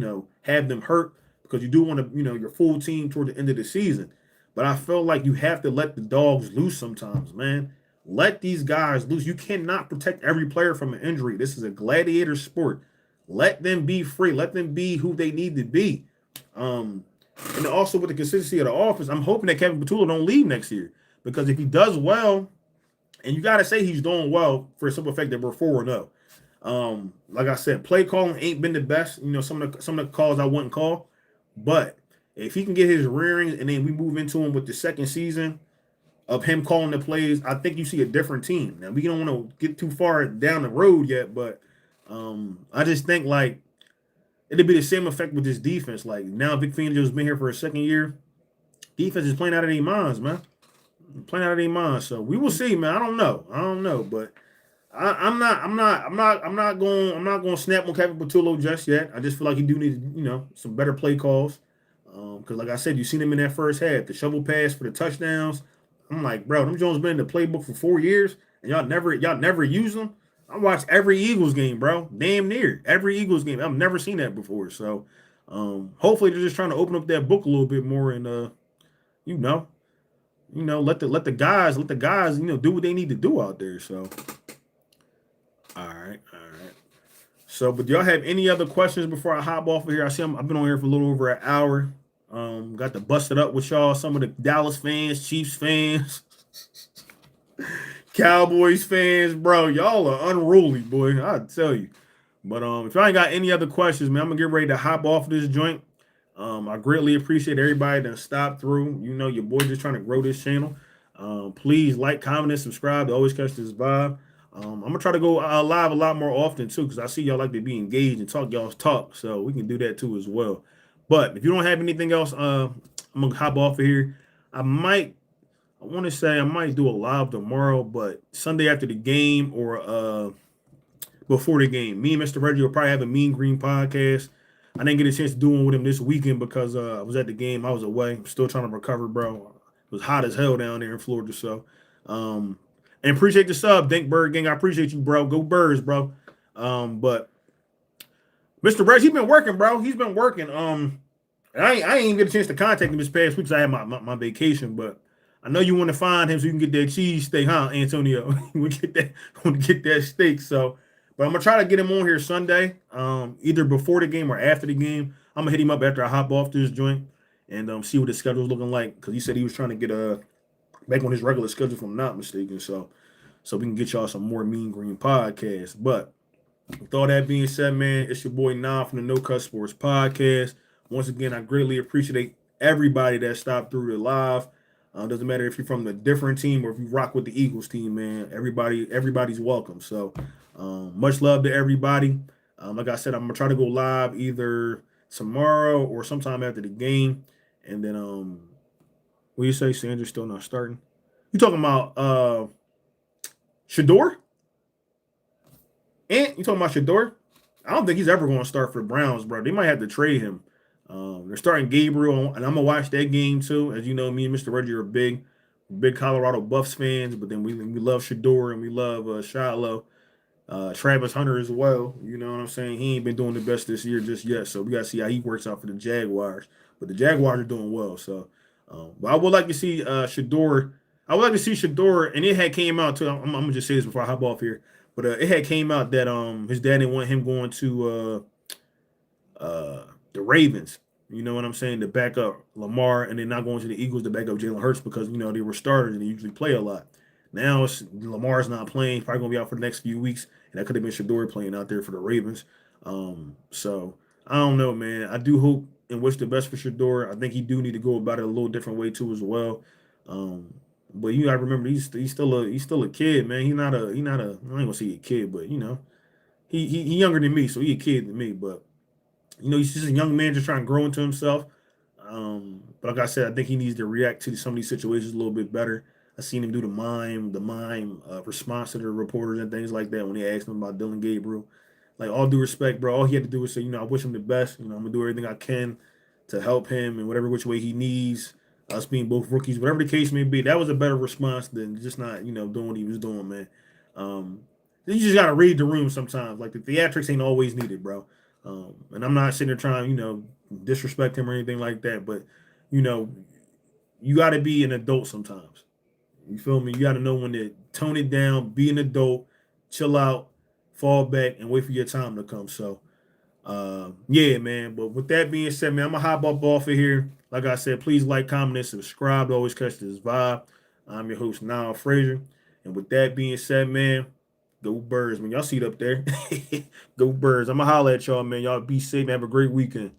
have them hurt, because you do want to, your full team toward the end of the season. But I feel like you have to let the dogs loose sometimes, man. Let these guys loose. You cannot protect every player from an injury. This is a gladiator sport. Let them be free. Let them be who they need to be. And also with the consistency of the offense, I'm hoping that Kevin Patullo don't leave next year, because if he does well, and you got to say he's doing well for a simple fact that we're 4-0. Like I said, play calling ain't been the best. Some of the calls I wouldn't call. But if he can get his rearings and then we move into him with the second season of him calling the plays, I think you see a different team. Now, we don't want to get too far down the road yet, but I just think, like, it'll be the same effect with this defense. Like, now Vic Fangio's been here for a second year. Defense is playing out of their minds, man. Playing out of their minds. So we will see, man. I don't know, but I'm not going to snap on Kevin Patullo just yet. I just feel like he do need, some better play calls. Because like I said, you seen him in that first half, the shovel pass for the touchdowns. I'm like, bro, them Jones been in the playbook for 4 years, and y'all never use them. I watched every Eagles game, bro. Damn near every Eagles game. I've never seen that before. So hopefully they're just trying to open up that book a little bit more and let the guys, do what they need to do out there. So, all right. So, but do y'all have any other questions before I hop off of here? I see I've been on here for a little over an hour. Got to bust it up with y'all. Some of the Dallas fans, Chiefs fans, Cowboys fans, bro. Y'all are unruly, boy. I tell you. But if y'all ain't got any other questions, man, I'm gonna get ready to hop off this joint. I greatly appreciate everybody that stopped through. Your boy just trying to grow this channel. Please like, comment, and subscribe to always catch this vibe. I'm going to try to go live a lot more often, too, because I see y'all like to be engaged and talk y'all's talk, so we can do that, too, as well. But if you don't have anything else, I'm going to hop off of here. I might do a live tomorrow, but Sunday after the game or before the game. Me and Mr. Reggie will probably have a Mean Green podcast. I didn't get a chance to do one with him this weekend because I was at the game. I was away. I'm still trying to recover, bro. It was hot as hell down there in Florida. So, and appreciate the sub, Dink Bird Gang. I appreciate you, bro. Go Birds, bro. But Mr. Reg, he's been working, bro. He's been working. I ain't even get a chance to contact him this past week because I had my vacation. But I know you want to find him so you can get that cheese steak, huh, Antonio? You want to get that steak. So. But I'm going to try to get him on here Sunday, either before the game or after the game. I'm going to hit him up after I hop off this joint and see what his schedule's looking like, because he said he was trying to get back on his regular schedule, if I'm not mistaken, so we can get y'all some more Mean Green podcasts. But with all that being said, man, it's your boy Nam from the No Cut Sports Podcast. Once again, I greatly appreciate everybody that stopped through the live. Doesn't matter if you're from a different team or if you rock with the Eagles team, man. Everybody's welcome. So much love to everybody. Like I said, I'm gonna try to go live either tomorrow or sometime after the game. And then what do you say? Sanders still not starting. You talking about Shador? And you talking about Shador? I don't think he's ever going to start for the Browns, bro. They might have to trade him. They're starting Gabriel, and I'm gonna watch that game too. As you know, me and Mr. Reggie are big Colorado Buffs fans, but then we love Shador and we love Shiloh. Travis Hunter as well. You know what I'm saying? He ain't been doing the best this year just yet, so we got to see how he works out for the Jaguars. But the Jaguars are doing well, so. But I would like to see Shador. I would like to see Shador, and it had came out too. I'm gonna just say this before I hop off here, but it had came out that his dad didn't want him going to the Ravens. You know what I'm saying? To back up Lamar, and then not going to the Eagles to back up Jalen Hurts because they were starters and they usually play a lot. Now Lamar's not playing. Probably gonna be out for the next few weeks, and that could have been Shador playing out there for the Ravens. So I don't know, man. I do hope and wish the best for Shador. I think he do need to go about it a little different way too as well. Um, but you gotta remember he's still a kid, man. He not a I ain't gonna say a kid, but he younger than me, so he a kid than me. But he's just a young man just trying to grow into himself. But like I said, I think he needs to react to some of these situations a little bit better. I seen him do the mime response to the reporters and things like that when they asked him about Dylan Gabriel. Like all due respect, bro, all he had to do was say, I wish him the best. I'm gonna do everything I can to help him in whatever which way he needs. Us being both rookies, whatever the case may be, that was a better response than just not, doing what he was doing, man. Um, you just gotta read the room sometimes. Like the theatrics ain't always needed, bro. And I'm not sitting there trying, disrespect him or anything like that. But, you know, you got to be an adult sometimes. You feel me? You got to know when to tone it down, be an adult, chill out, fall back, and wait for your time to come. So, yeah, man. But with that being said, man, I'm going to hop up off of here. Like I said, please like, comment, and subscribe to always catch this vibe. I'm your host, Niall Frazier. And with that being said, man, go Birds, man. Y'all see it up there. Go Birds. I'm going to holler at y'all, man. Y'all be safe. Have a great weekend.